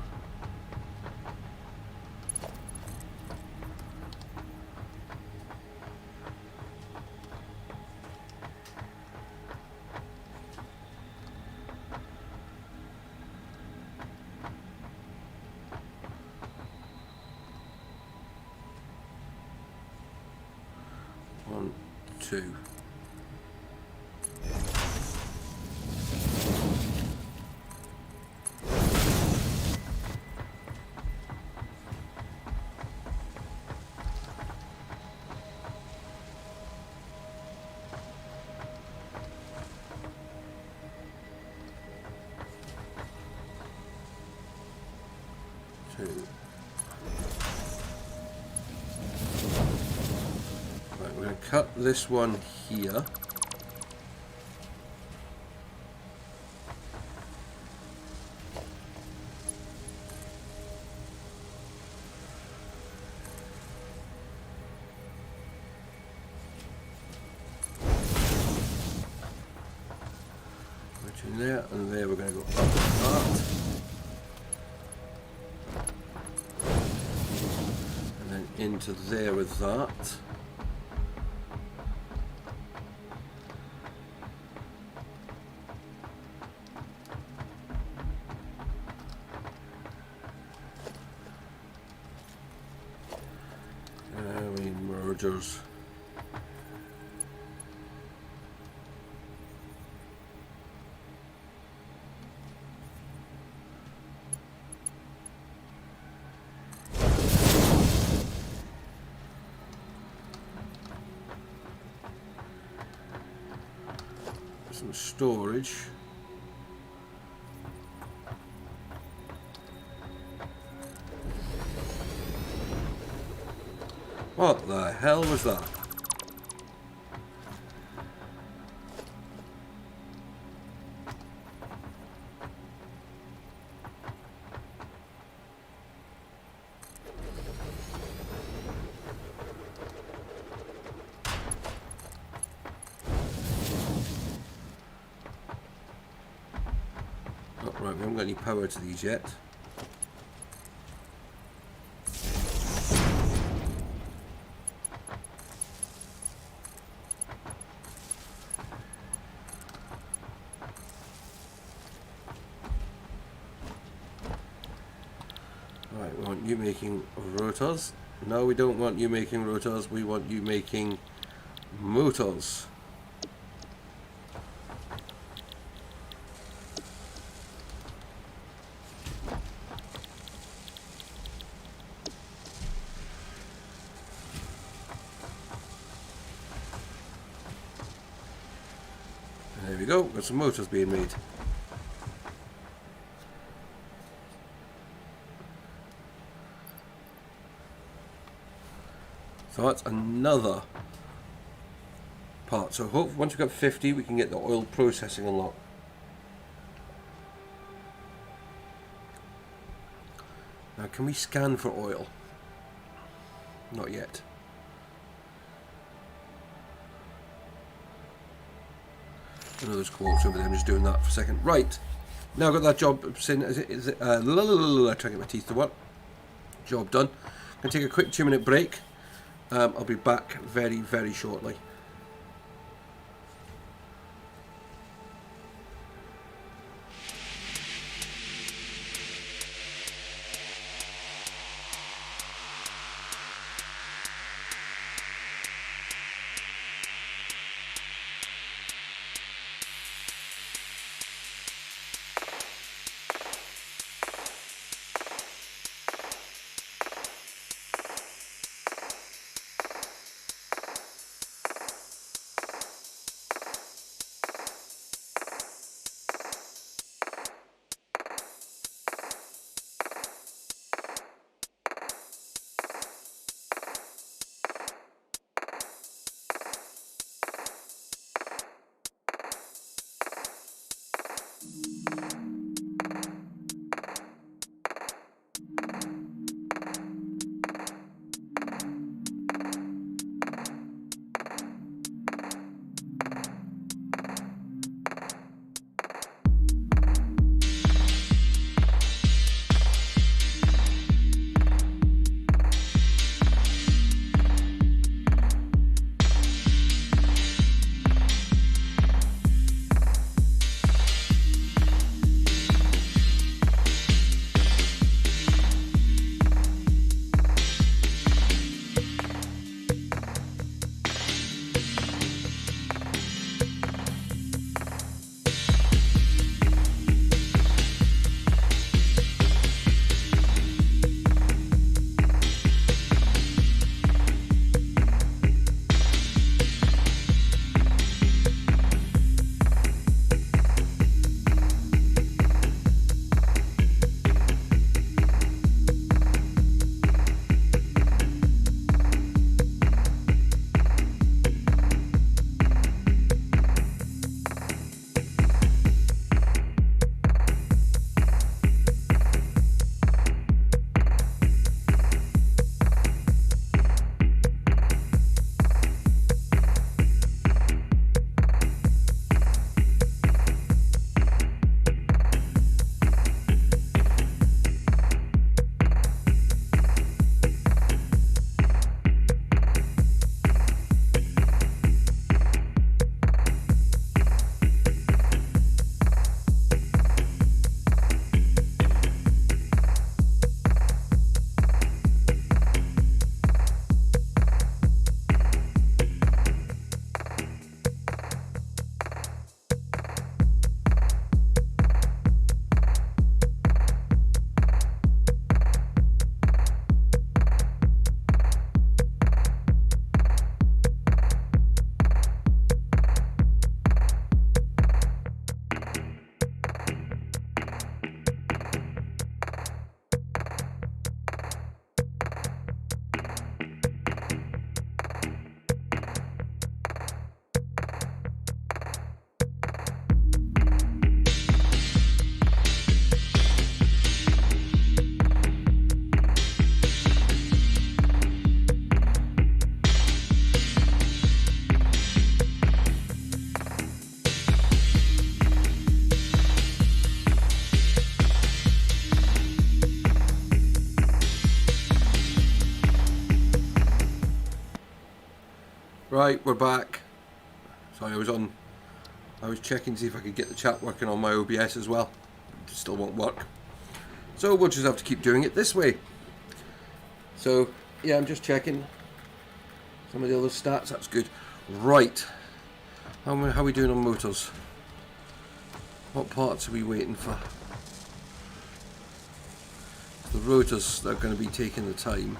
One, two. Two. cut this one here. Between there and there, we're going to go up that. And then into there with that. Mergers. Some storage. What the hell was that? Oh, right, we haven't got any power to these yet. Right, we want you making rotors. No, we don't want you making rotors, we want you making motors. There we go, got some motors being made. So that's another part. So hopefully once we've got 50 we can get the oil processing unlocked. Now can we scan for oil? Not yet. I know there's quotes over there, I'm just doing that for a second. Right, now I've got that job, trying to get my teeth to work. Job done. I'm going to take a quick 2-minute break. I'll be back very, very shortly. Right, we're back. Sorry, I was checking to see if I could get the chat working on my OBS as well. It still won't work. So we'll just have to keep doing it this way. So, yeah, I'm just checking some of the other stats. That's good. Right. How are we doing on motors? What parts are we waiting for? The rotors, they're going to be taking the time.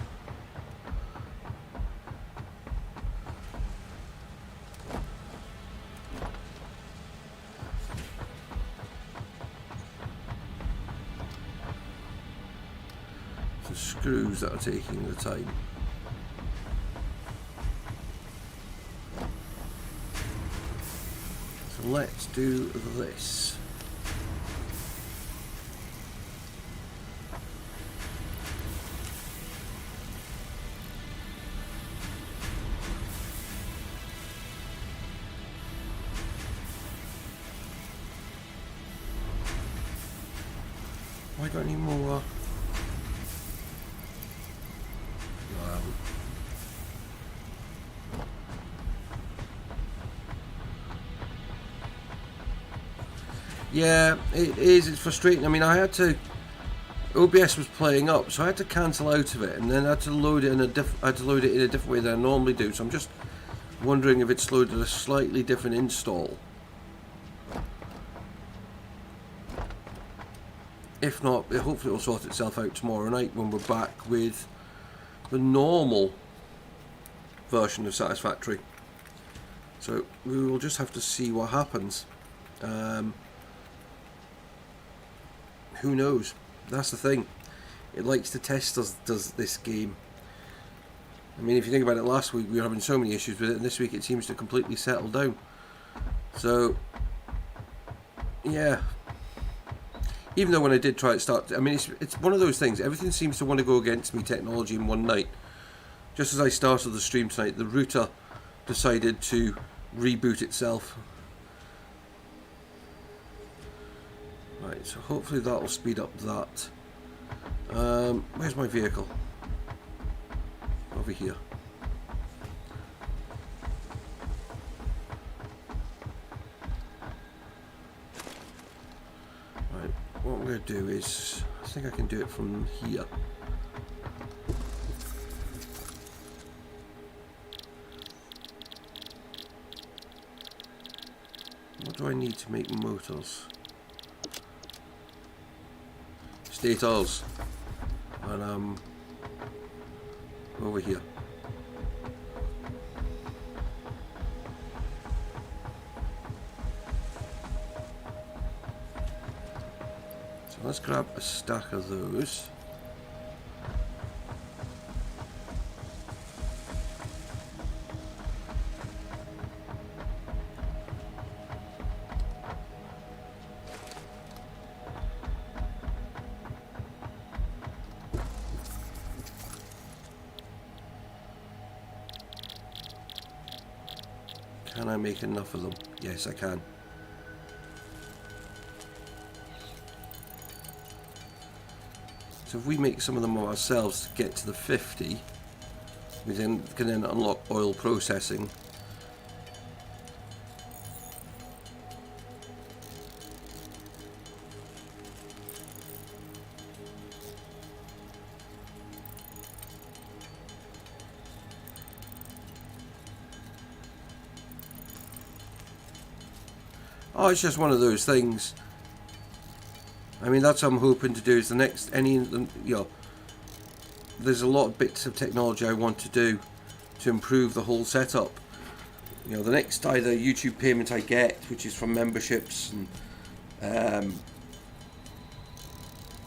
The screws that are taking the time. So let's do this. Why do I need more? Yeah, it is. It's frustrating. I mean, I had to. OBS was playing up, so I had to cancel out of it, and then I had to load it in a different way than I normally do. So I'm just wondering if it's loaded a slightly different install. If not, hopefully it'll sort itself out tomorrow night when we're back with the normal version of Satisfactory. So we will just have to see what happens. Who knows? That's the thing. It likes to test us, does this game. I mean, if you think about it, last week we were having so many issues with it, and this week it seems to completely settle down. So, yeah. Even though when I did try to start, I mean, it's one of those things. Everything seems to want to go against me, technology, in one night. Just as I started the stream tonight, the router decided to reboot itself. Right, so hopefully that will speed up that. Where's my vehicle? Over here. Right, what I'm going to do is, I think I can do it from here. What do I need to make motors? Stators. And over here. So let's grab a stack of those. Can I make enough of them? Yes, I can. So if we make some of them ourselves to get to the 50, we then can unlock oil processing. Oh, it's just one of those things. I mean, that's what I'm hoping to do. Is the next there's a lot of bits of technology I want to do to improve the whole setup. You know, the next either YouTube payment I get, which is from memberships and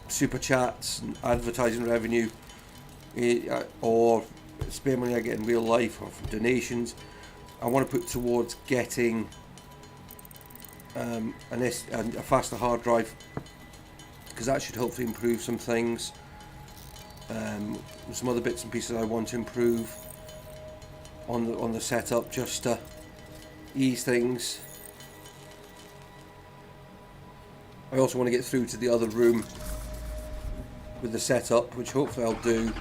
super chats and advertising revenue, or spare money I get in real life or from donations, I want to put towards getting a faster hard drive, because that should hopefully improve some things. Some other bits and pieces I want to improve on the setup, just to ease things. I also want to get through to the other room with the setup, which hopefully I'll do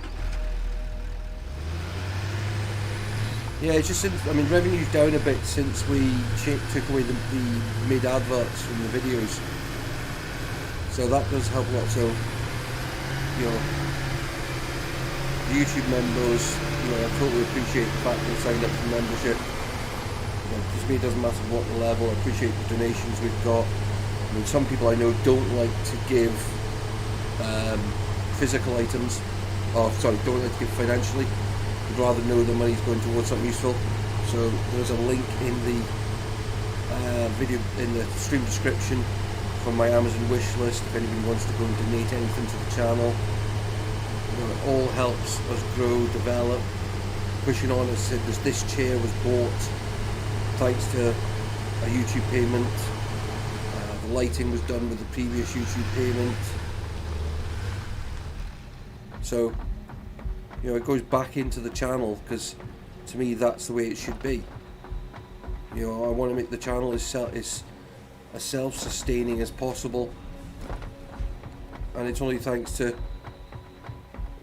Yeah, it's just since, I mean, revenue's down a bit since we took away the made adverts from the videos. So that does help a lot. So, you know, YouTube members, you know, I totally appreciate the fact they signed up for membership. You know, to me, it doesn't matter what the level. I appreciate the donations we've got. I mean, some people I know don't like to give physical items, or sorry, don't like to give financially. Would rather know the money's going towards something useful. So there's a link in the video, in the stream description, from my Amazon wish list if anybody wants to go and donate anything to the channel. You know, it all helps us grow, develop, pushing on. As I said, this chair was bought thanks to a YouTube payment. The lighting was done with the previous YouTube payment. So, you know, it goes back into the channel, because to me that's the way it should be. You know, I want to make the channel as self-sustaining as possible, and it's only thanks to,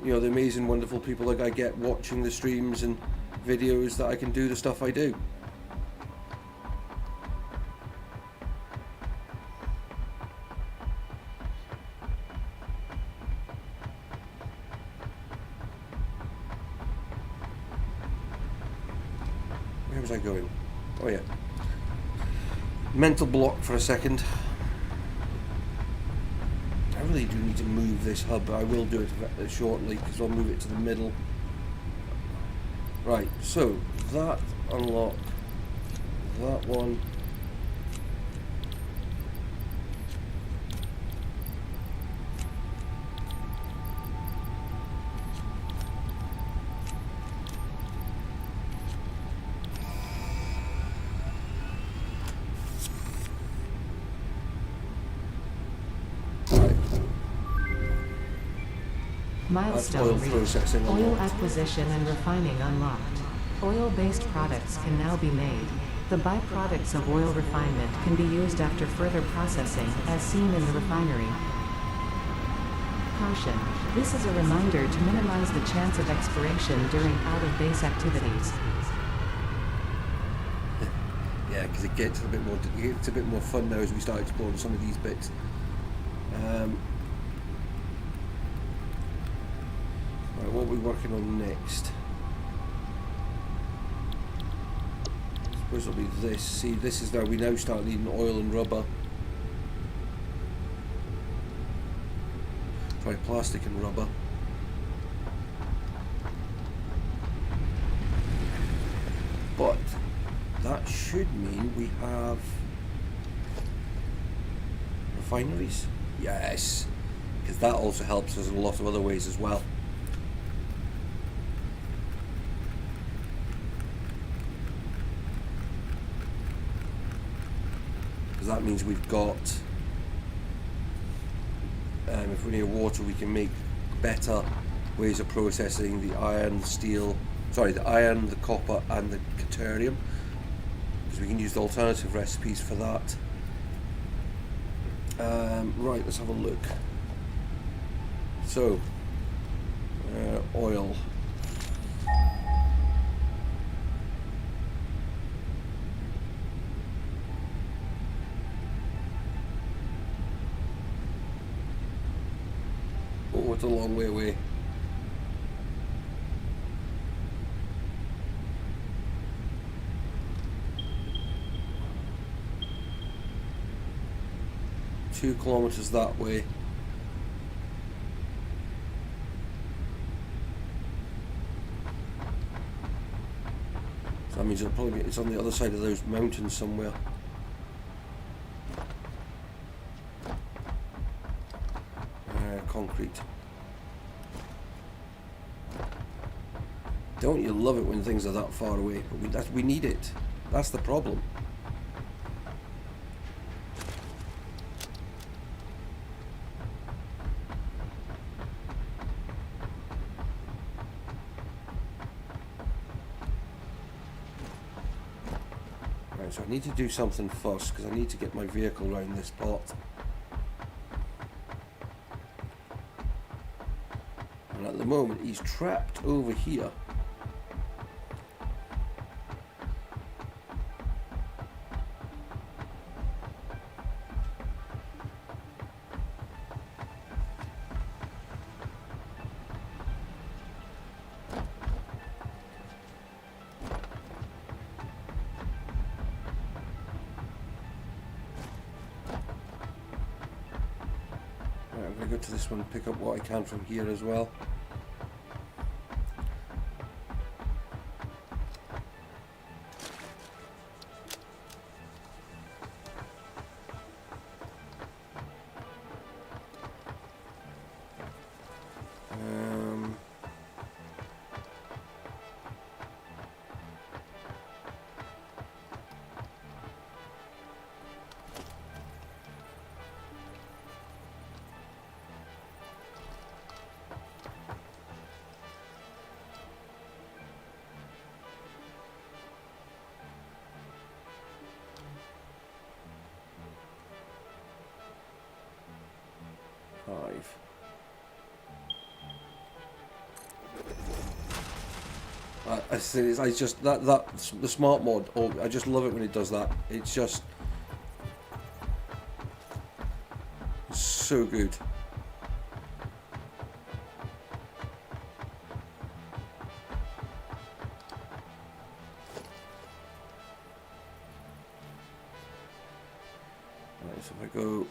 you know, the amazing, wonderful people that I get watching the streams and videos that I can do the stuff I do. Where was I going? Oh yeah. Mental block for a second. I really do need to move this hub, but I will do it shortly, because I'll move it to the middle. Right, so that unlock, that one. Milestone oil reached. processing Oil unlocked. acquisition and refining unlocked. Oil-based products can now be made. The byproducts of oil refinement can be used after further processing, as seen in the refinery. Caution. This is a reminder to minimize the chance of expiration during out-of-base activities. Yeah, because it gets a bit more fun now as we start exploring some of these bits. Right, what are we working on next? I suppose it'll be this. See, this is now, we now start needing oil and rubber. Sorry, plastic and rubber. But that should mean we have refineries. Yes, because that also helps us in a lot of other ways as well. Because that means we've got, if we're near water, we can make better ways of processing the iron, the steel, the iron, the copper and the deuterium, because we can use the alternative recipes for that. Right, let's have a look. So, oil. Oh, it's a long way away. Two kilometers that way. So that means it'll probably be, it's on the other side of those mountains somewhere. Concrete. Don't you love it when things are that far away? But we need it. That's the problem. Right, so I need to do something first, because I need to get my vehicle around this part. And at the moment he's trapped over here. to this one and pick up what I can from here as well. I think it's just that the smart mod. Oh, I just love it when it does that. It's just so good. Right, so if I go.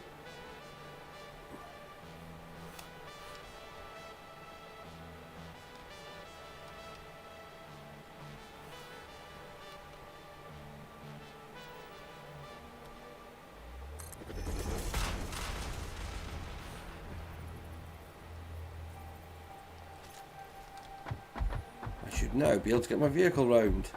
Should now be able to get my vehicle round.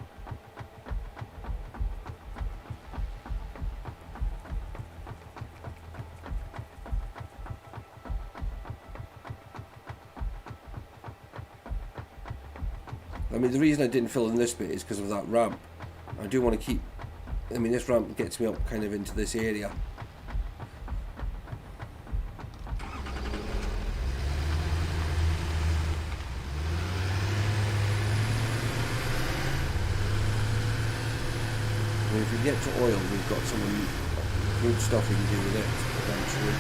I mean, the reason I didn't fill in this bit is because of that ramp. I do want to keep, I mean, this ramp gets me up kind of into this area. If we get to oil, we've got some good stuff we can do with it eventually.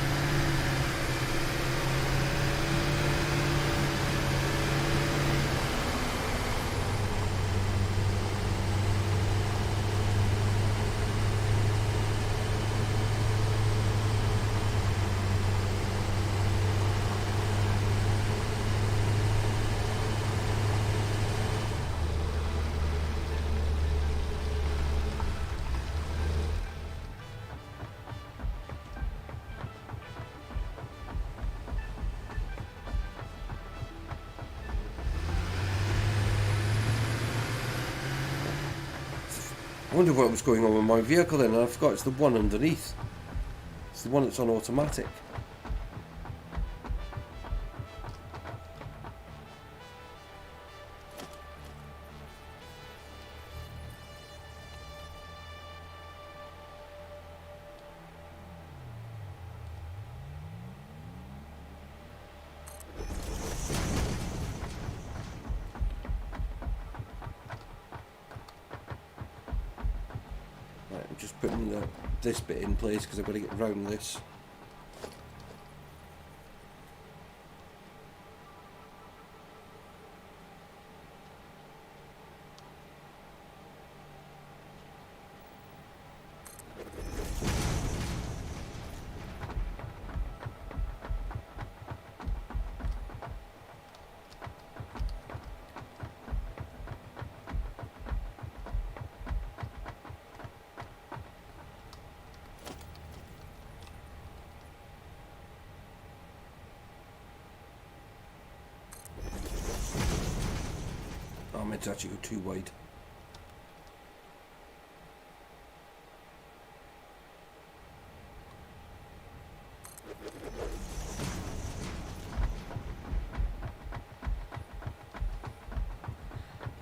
I wonder what was going on with my vehicle then, and I forgot it's the one underneath. It's the one that's on automatic. I'm just putting this bit in place because I've got to get around this. I meant to actually go too wide.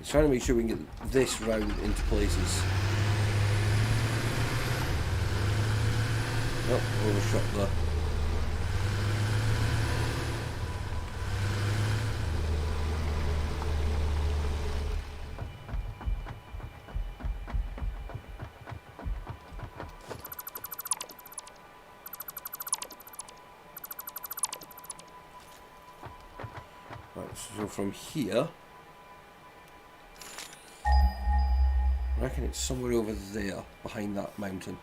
It's trying to make sure we can get this round into places. Oh, overshot there. So from here, I reckon it's somewhere over there, behind that mountain.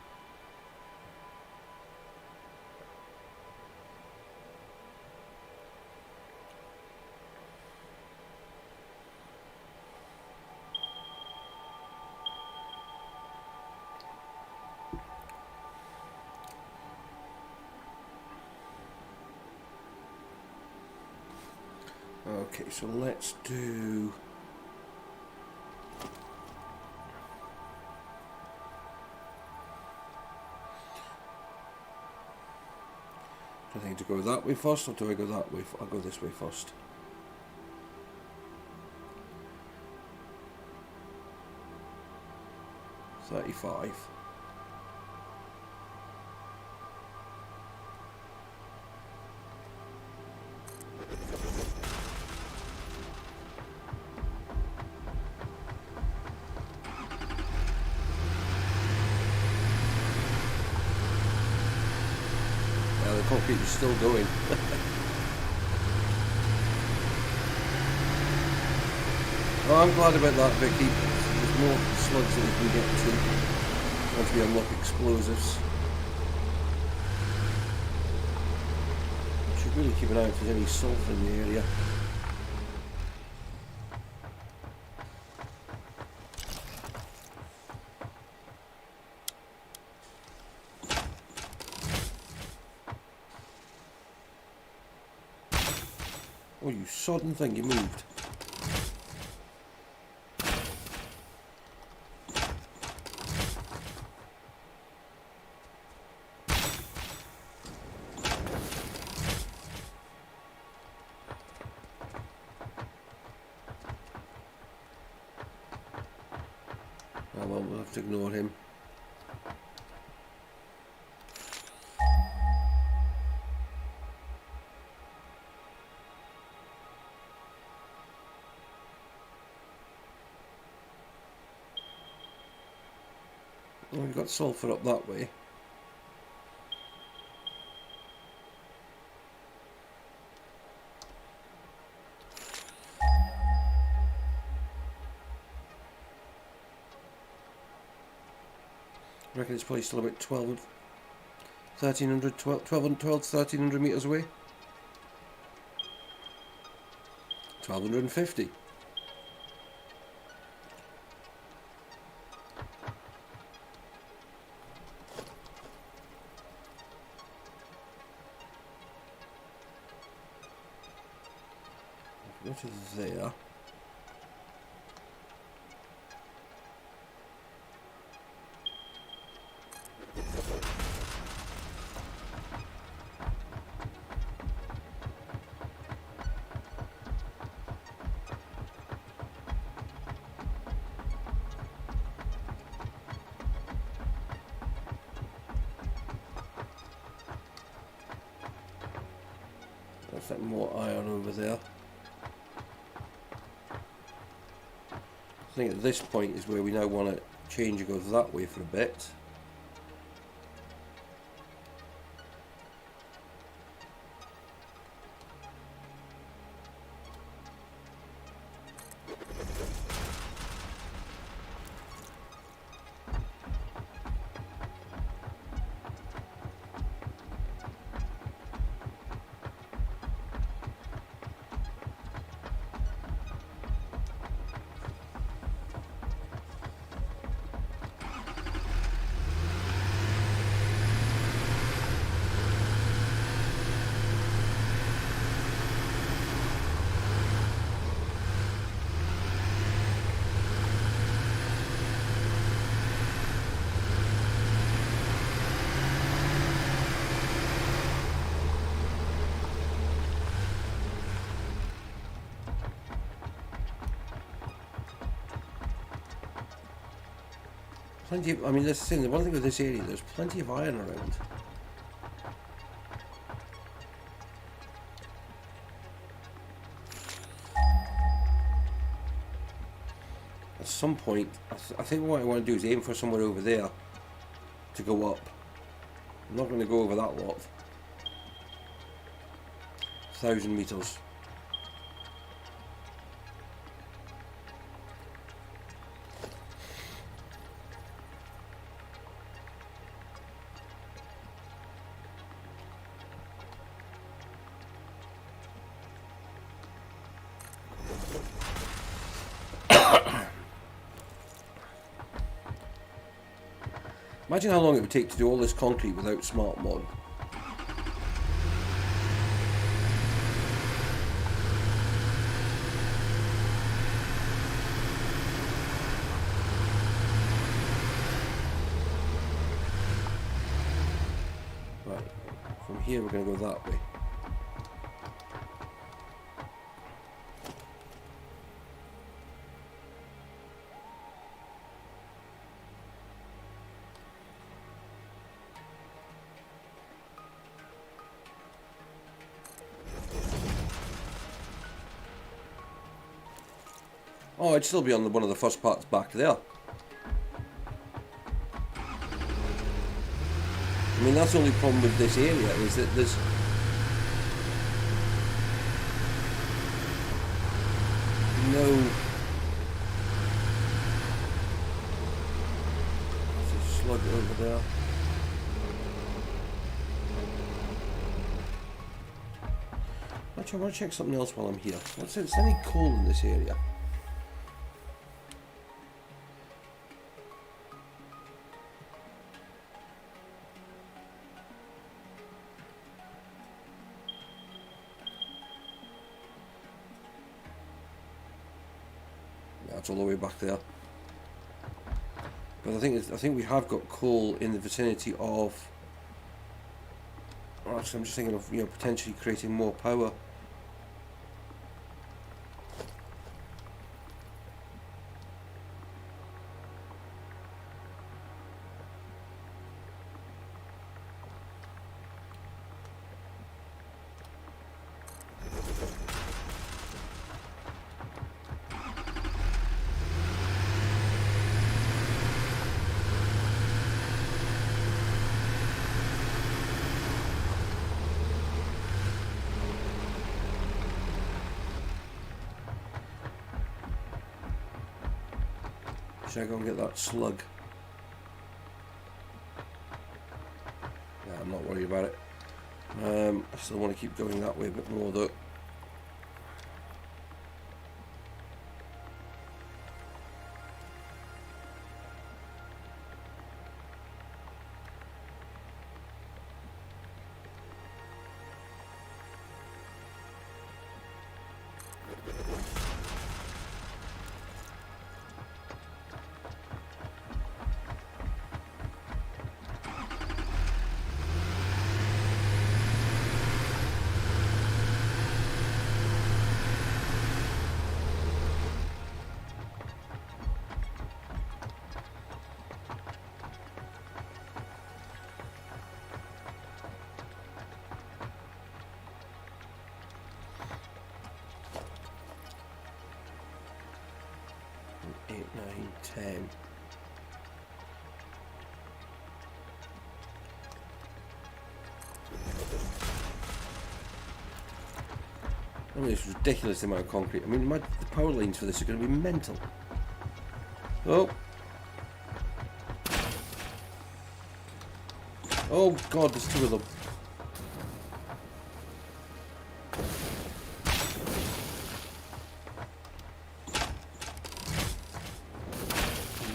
Okay, so let's do... Do I think to go that way first, or do I go that way? I'll go this way first. $35. Yeah, the concrete is still going. Oh, I'm glad about that, Vicky. There's more slugs that we can get to once we unlock explosives. I should really keep an eye out if there's any sulfur in the area. Oh, you sodden thing, you moved. Oh well, we'll have to ignore him. Oh, we've got sulfur up that way. I reckon it's probably still about 1300 to 1300 metres away. 1250. Go to there. There's that more iron over there. I think at this point is where we now want to change and go that way for a bit. Plenty of, I mean, that's the thing, the one thing with this area, there's plenty of iron around. At some point, I think what I want to do is aim for somewhere over there to go up. I'm not going to go over that lot. 1,000 metres. Imagine how long it would take to do all this concrete without smart mod. Right, from here we're going to go that way. Oh, I'd still be on one of the first parts back there. I mean, that's the only problem with this area, is that there's no... There's a slug over there. Actually, I want to check something else while I'm here. Is there any coal in this area? That's all the way back there. But I think we have got coal in the vicinity of. Well, actually, I'm just thinking of potentially creating more power. Should I go and get that slug? Yeah, I'm not worried about it. I still want to keep going that way a bit more though. Eight, 9, 10. I mean, it's ridiculous the amount of concrete. I mean, the power lines for this are going to be mental. Oh. Oh God, there's two of them.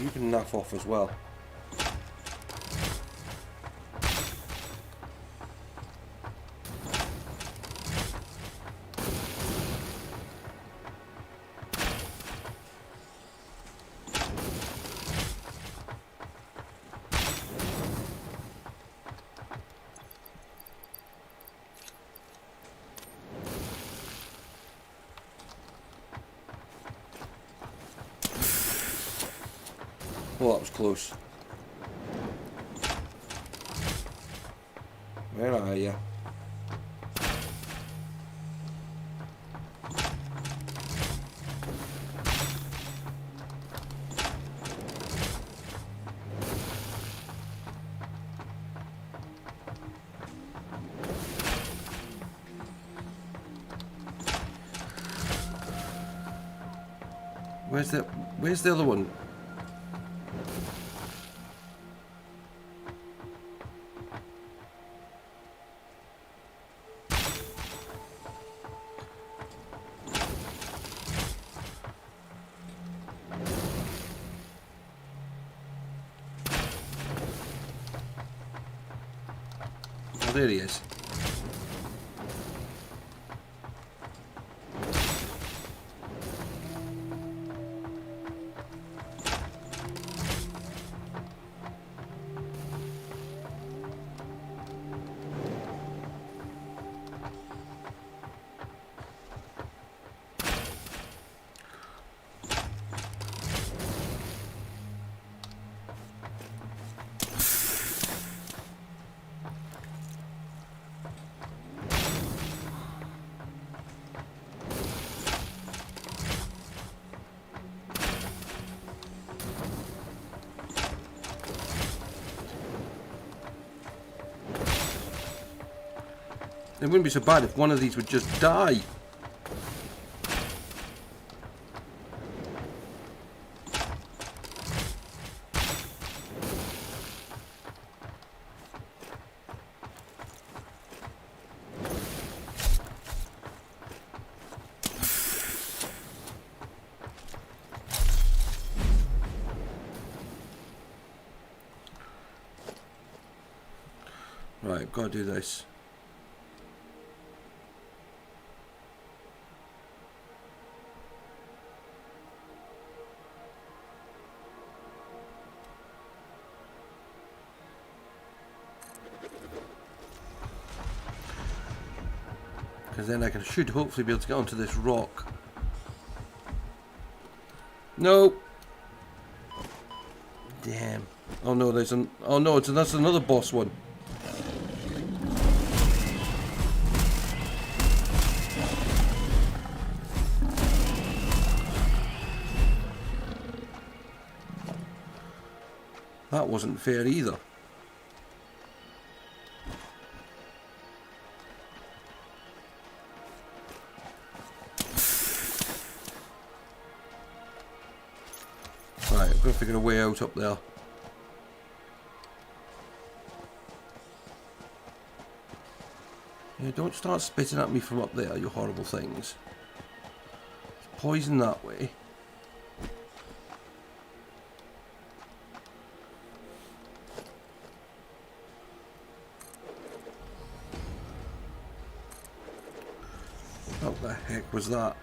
You can naff off as well. Well, that was close. Where are you? Where's the other one? Oh, there he is. It wouldn't be so bad if one of these would just die. Right, gotta do this. Because then I should hopefully be able to get onto this rock. Nope. Damn. Oh no, there's an. Oh no, that's another boss one. That wasn't fair either. Right, I've got to figure a way out up there. Yeah, don't start spitting at me from up there, you horrible things. There's poison that way. What the heck was that?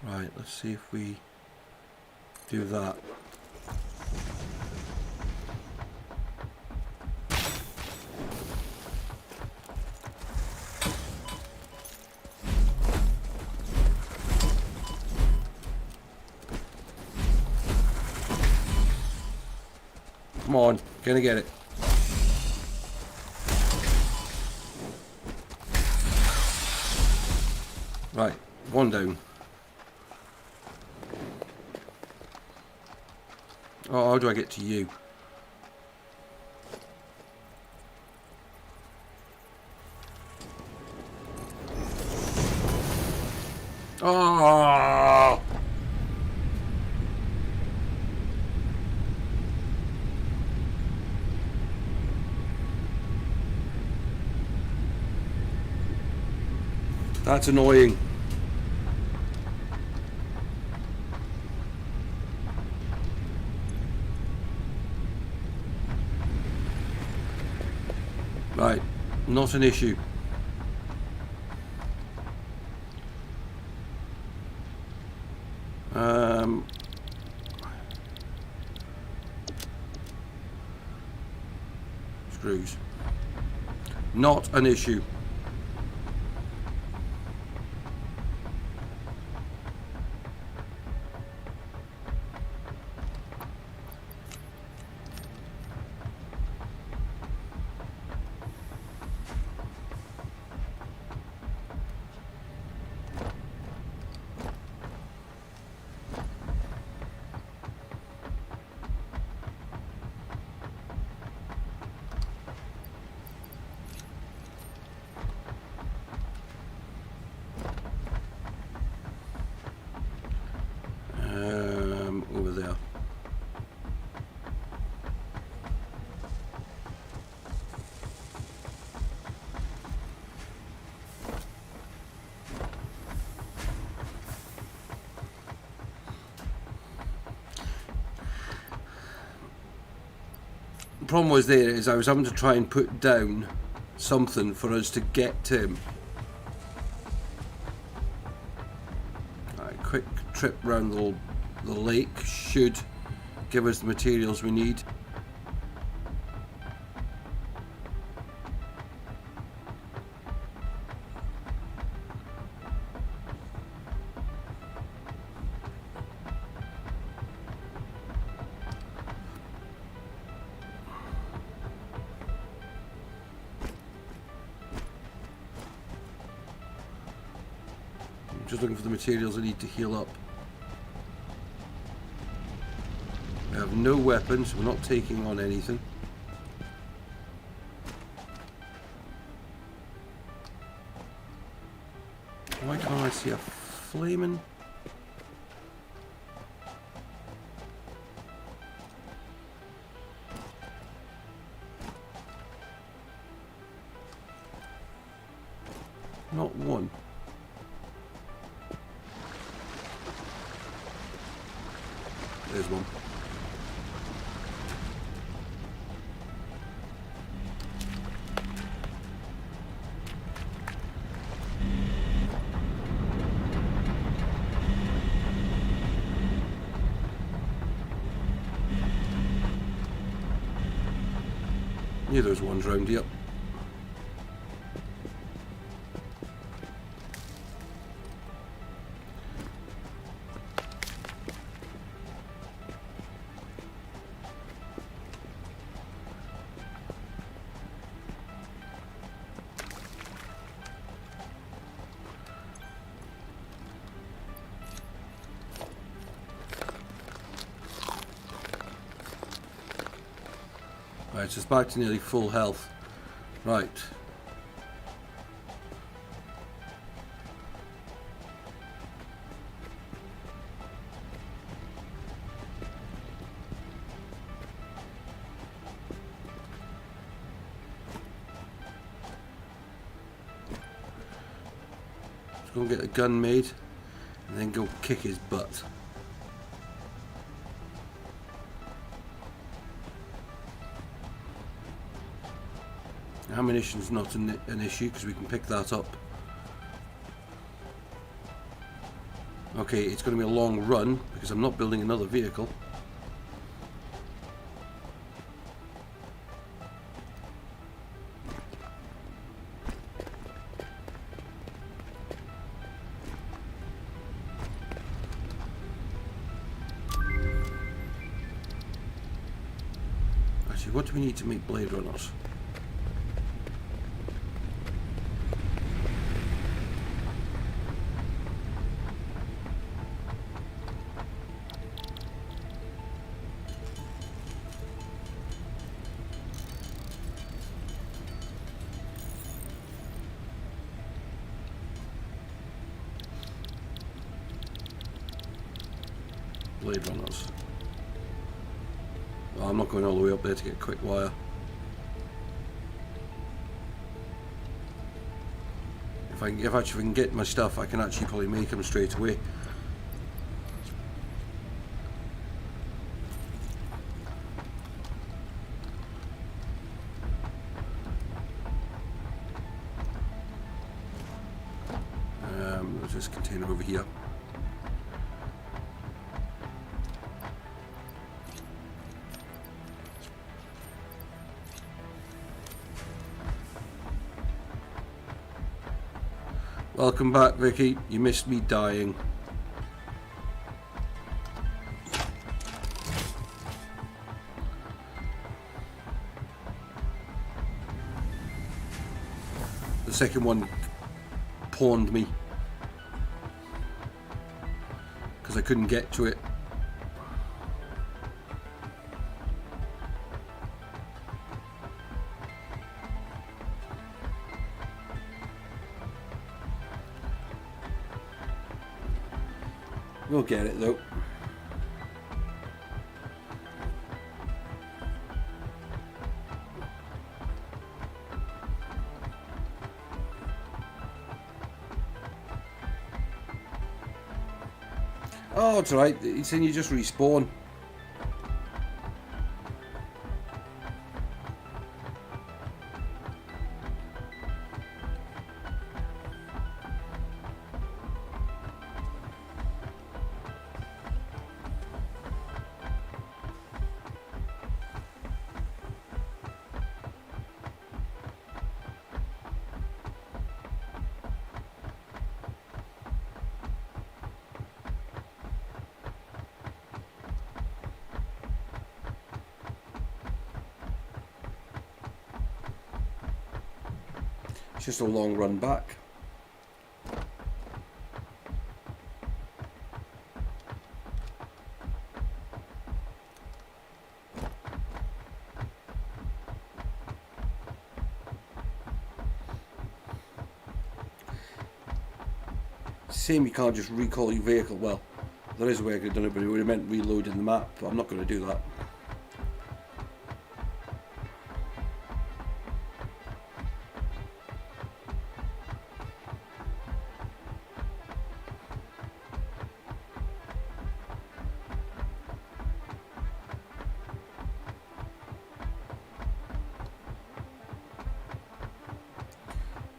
Right, let's see if we do that. Come on, gonna get it. Right, one down. Oh, how do I get to you? Oh! That's annoying. Right, not an issue. Screws. Not an issue. Over there. The problem was there is I was having to try and put down something for us to get to him. quick trip round the lake should give us the materials we need. Just looking for the materials I need to heal up. We have no weapons, we're not taking on anything. Why can't I see a flaming... Not one. There's one. Yeah, there's ones round here. Right, so it's back to nearly full health. Right. Let's go and get a gun made and then go kick his butt. Ammunition's not an issue because we can pick that up. Okay, it's going to be a long run because I'm not building another vehicle. Actually, what do we need to make blade runners? Blade runners. Oh, I'm not going all the way up there to get quick wire. If I can get my stuff, I can actually probably make them straight away. There's this container over here. Welcome back, Vicky. You missed me dying. The second one pawned me because I couldn't get to it. We'll get it though. Oh, it's alright. He's saying you just respawn. just a long run back. Same, you can't just recall your vehicle. Well, there is a way I could have done it, but it would have meant reloading the map, but I'm not going to do that.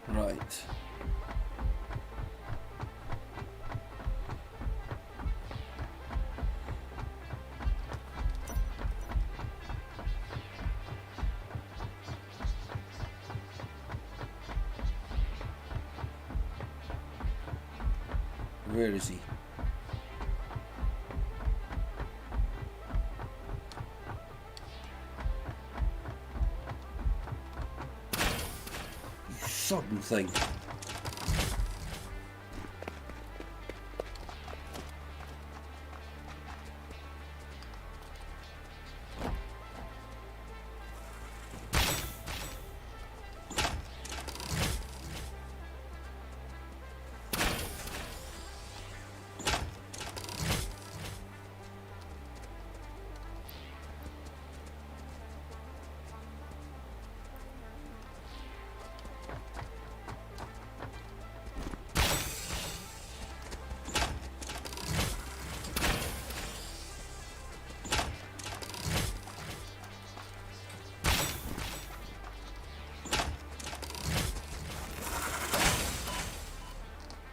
Right. Where is he? You sodden thing.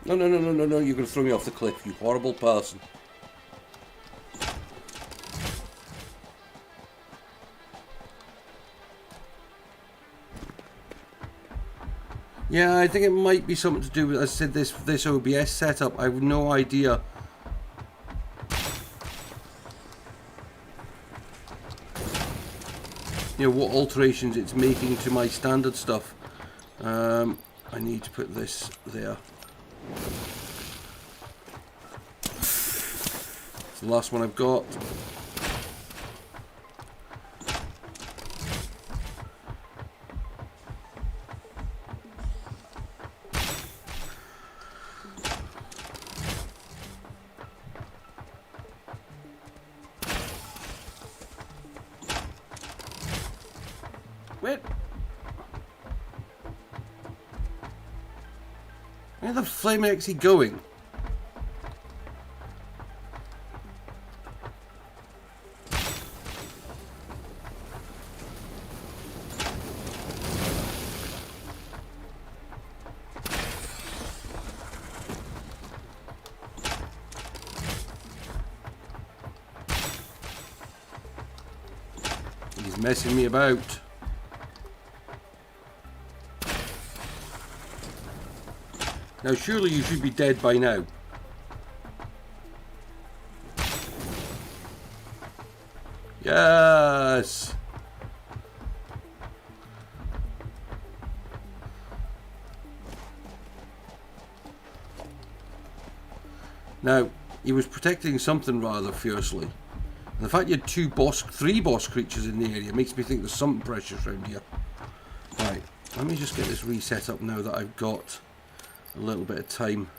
No, no, no, no, no, no, you're going to throw me off the cliff, you horrible person. Yeah, I think it might be something to do with, as I said, this OBS setup. I have no idea. You know, what alterations it's making to my standard stuff. I need to put this there. It's the last one I've got. Where the flame is he going? He's messing me about. Now, surely you should be dead by now. Yes! Now, he was protecting something rather fiercely. And the fact you had three boss creatures in the area makes me think there's something precious around here. Right, let me just get this reset up now that I've got a little bit of time.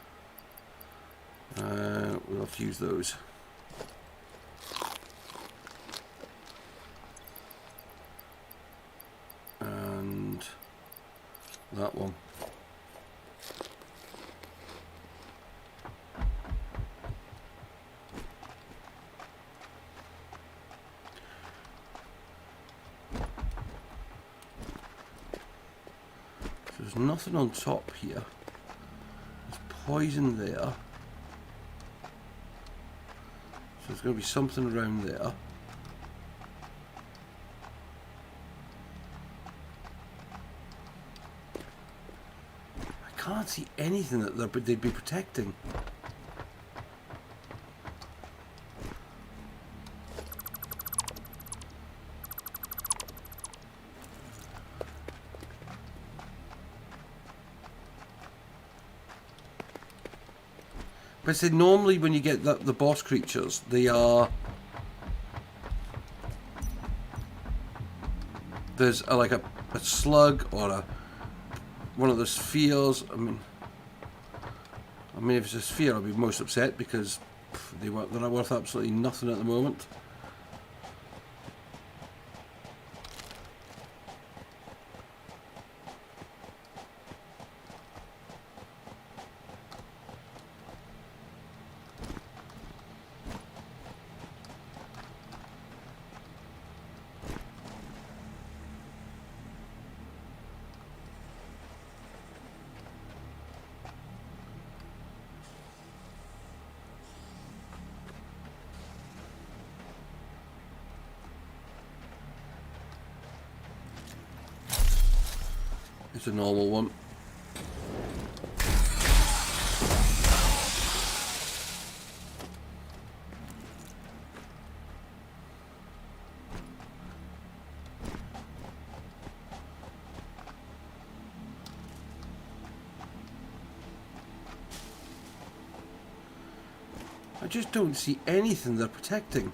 We'll have to use those. And that one. So there's nothing on top here. Poison there, so there's going to be something around there. I can't see anything that they'd be protecting. But say normally when you get the boss creatures, they are... There's like a slug or one of the spheres. I mean, if it's a sphere, I'll be most upset because they're not worth absolutely nothing at the moment. It's a normal one. I just don't see anything they're protecting.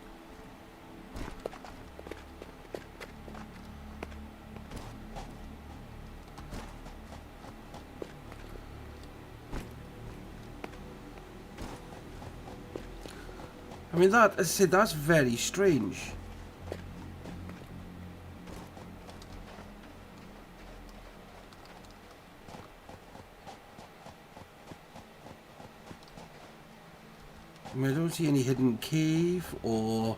I mean, that, as I said, that's very strange. I mean, I don't see any hidden cave or...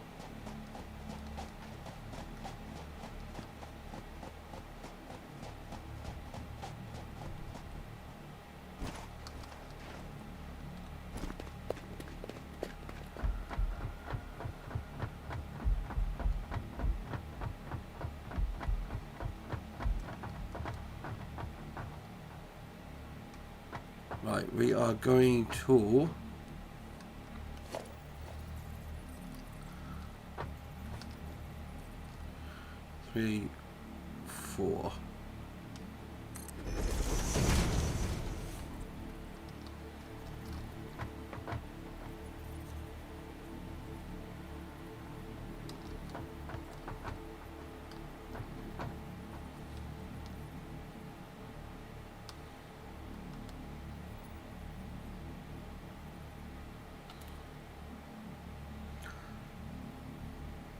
Right, we are going to... 3, 4.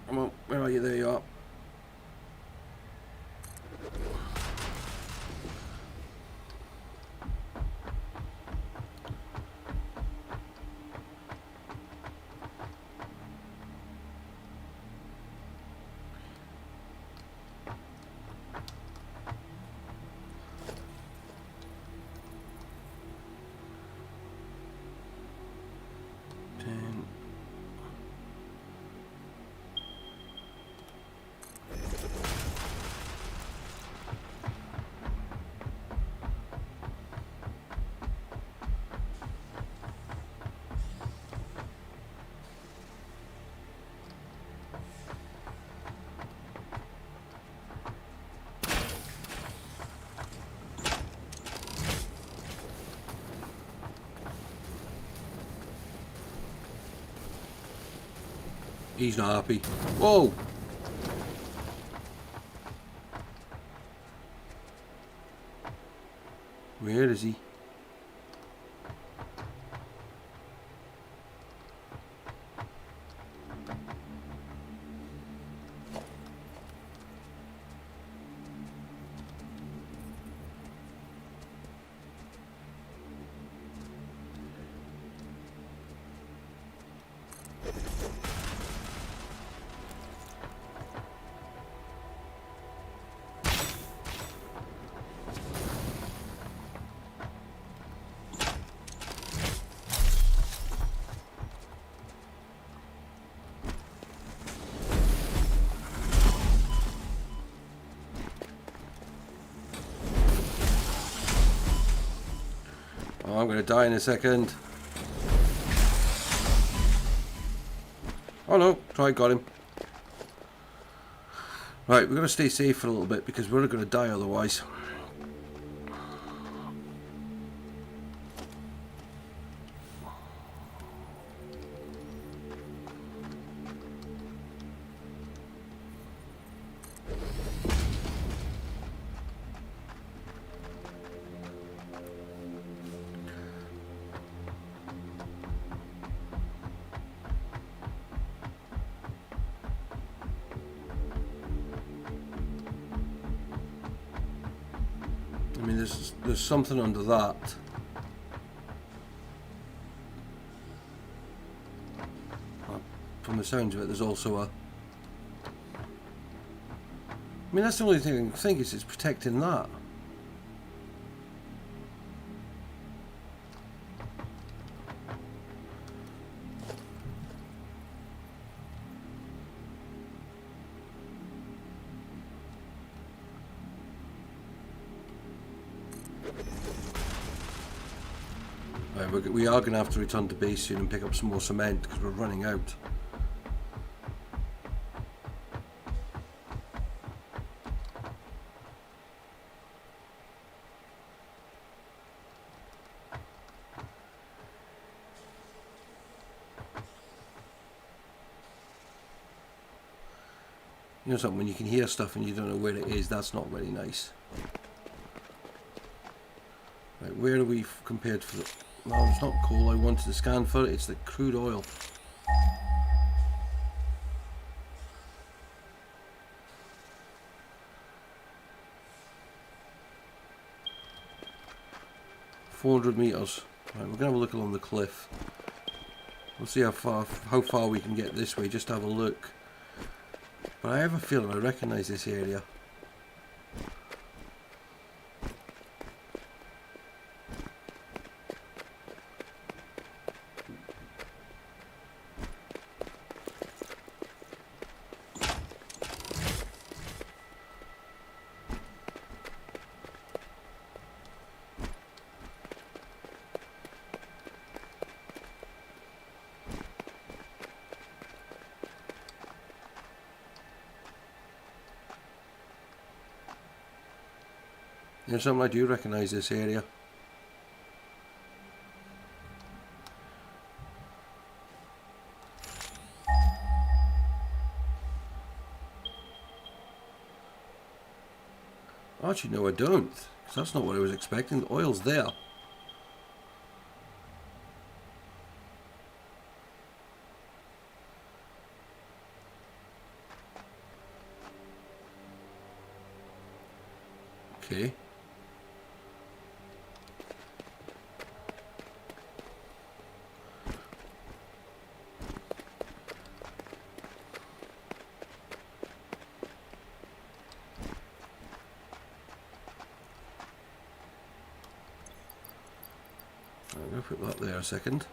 Come on, where are you? There you are. He's not happy. Whoa! Where is he? Oh, I'm going to die in a second. Oh no, got him. Right, we're going to stay safe for a little bit because we're going to die otherwise. there's something under that. From the sounds of it, there's also a... I mean, that's the only thing I can think is it's protecting that. Right, we are going to have to return to base soon and pick up some more cement because we're running out. You know something, when you can hear stuff and you don't know where it is, that's not very nice. Right, where are we compared to the... No, it's not coal I wanted to scan for, it's the crude oil. $400 meters. Right, we're going to have a look along the cliff. We'll see how far we can get this way, just to have a look. But I have a feeling I recognise this area. You know something, I do recognise this area. Actually, no I don't, because that's not what I was expecting. The oil's there. Okay. I'm going to put that there a second.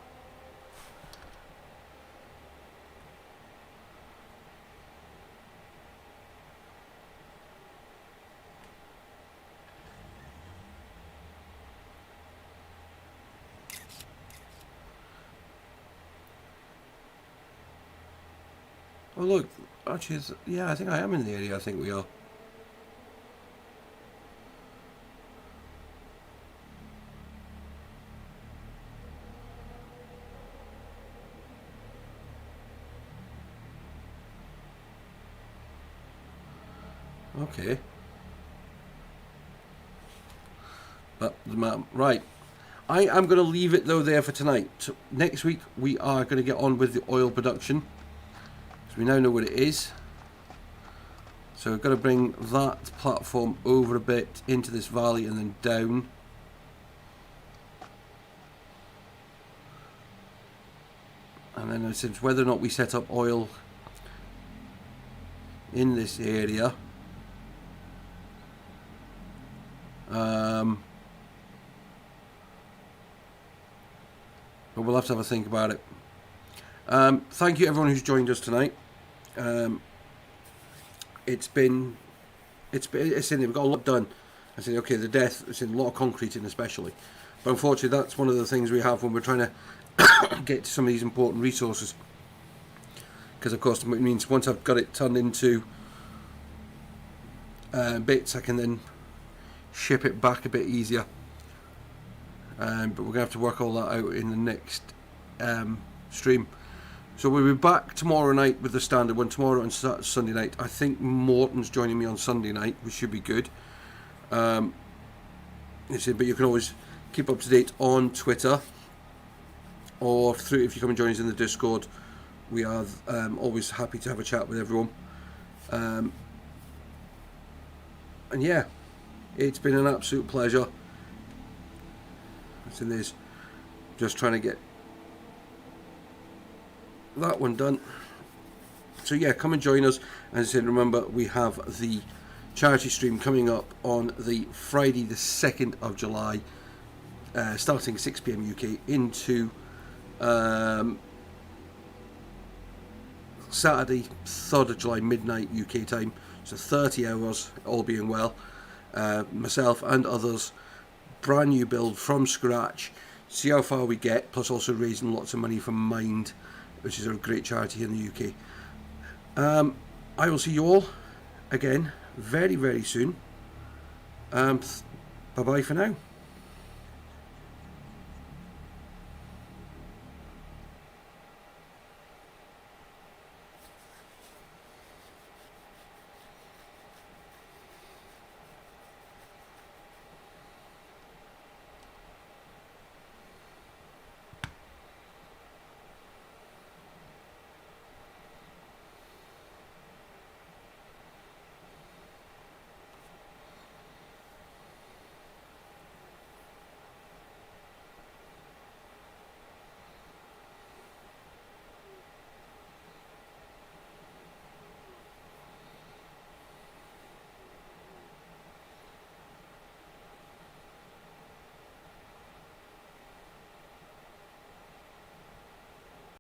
Oh look, actually, yeah, I think I am in the area, I think we are. Okay. But the map, right. I am going to leave it though there for tonight. So next week we are going to get on with the oil production. So we now know what it is. So we've got to bring that platform over a bit into this valley and then down. And then since whether or not we set up oil in this area. But we'll have to have a think about it. Thank you everyone who's joined us tonight. It's in we've got a lot done. I said okay, the death, it's in a lot of concrete in especially. But unfortunately that's one of the things we have when we're trying to get to some of these important resources. Because of course it means once I've got it turned into bits I can then ship it back a bit easier. But we're going to have to work all that out in the next stream. So we'll be back tomorrow night with the standard one, tomorrow and Sunday night. I think Morton's joining me on Sunday night, which should be good. But you can always keep up to date on Twitter or through, if you come and join us in the Discord. We are always happy to have a chat with everyone. And yeah, it's been an absolute pleasure. So there's just trying to get that one done. So yeah, come and join us. As I said, remember we have the charity stream coming up on the Friday the 2nd of July, starting 6 p.m. UK into Saturday 3rd of July midnight UK time, so 30 hours, all being well. Myself and others, brand new build from scratch, see how far we get, plus also raising lots of money from Mind, which is a great charity here in the UK. I will see you all again very, very soon. Bye bye for now.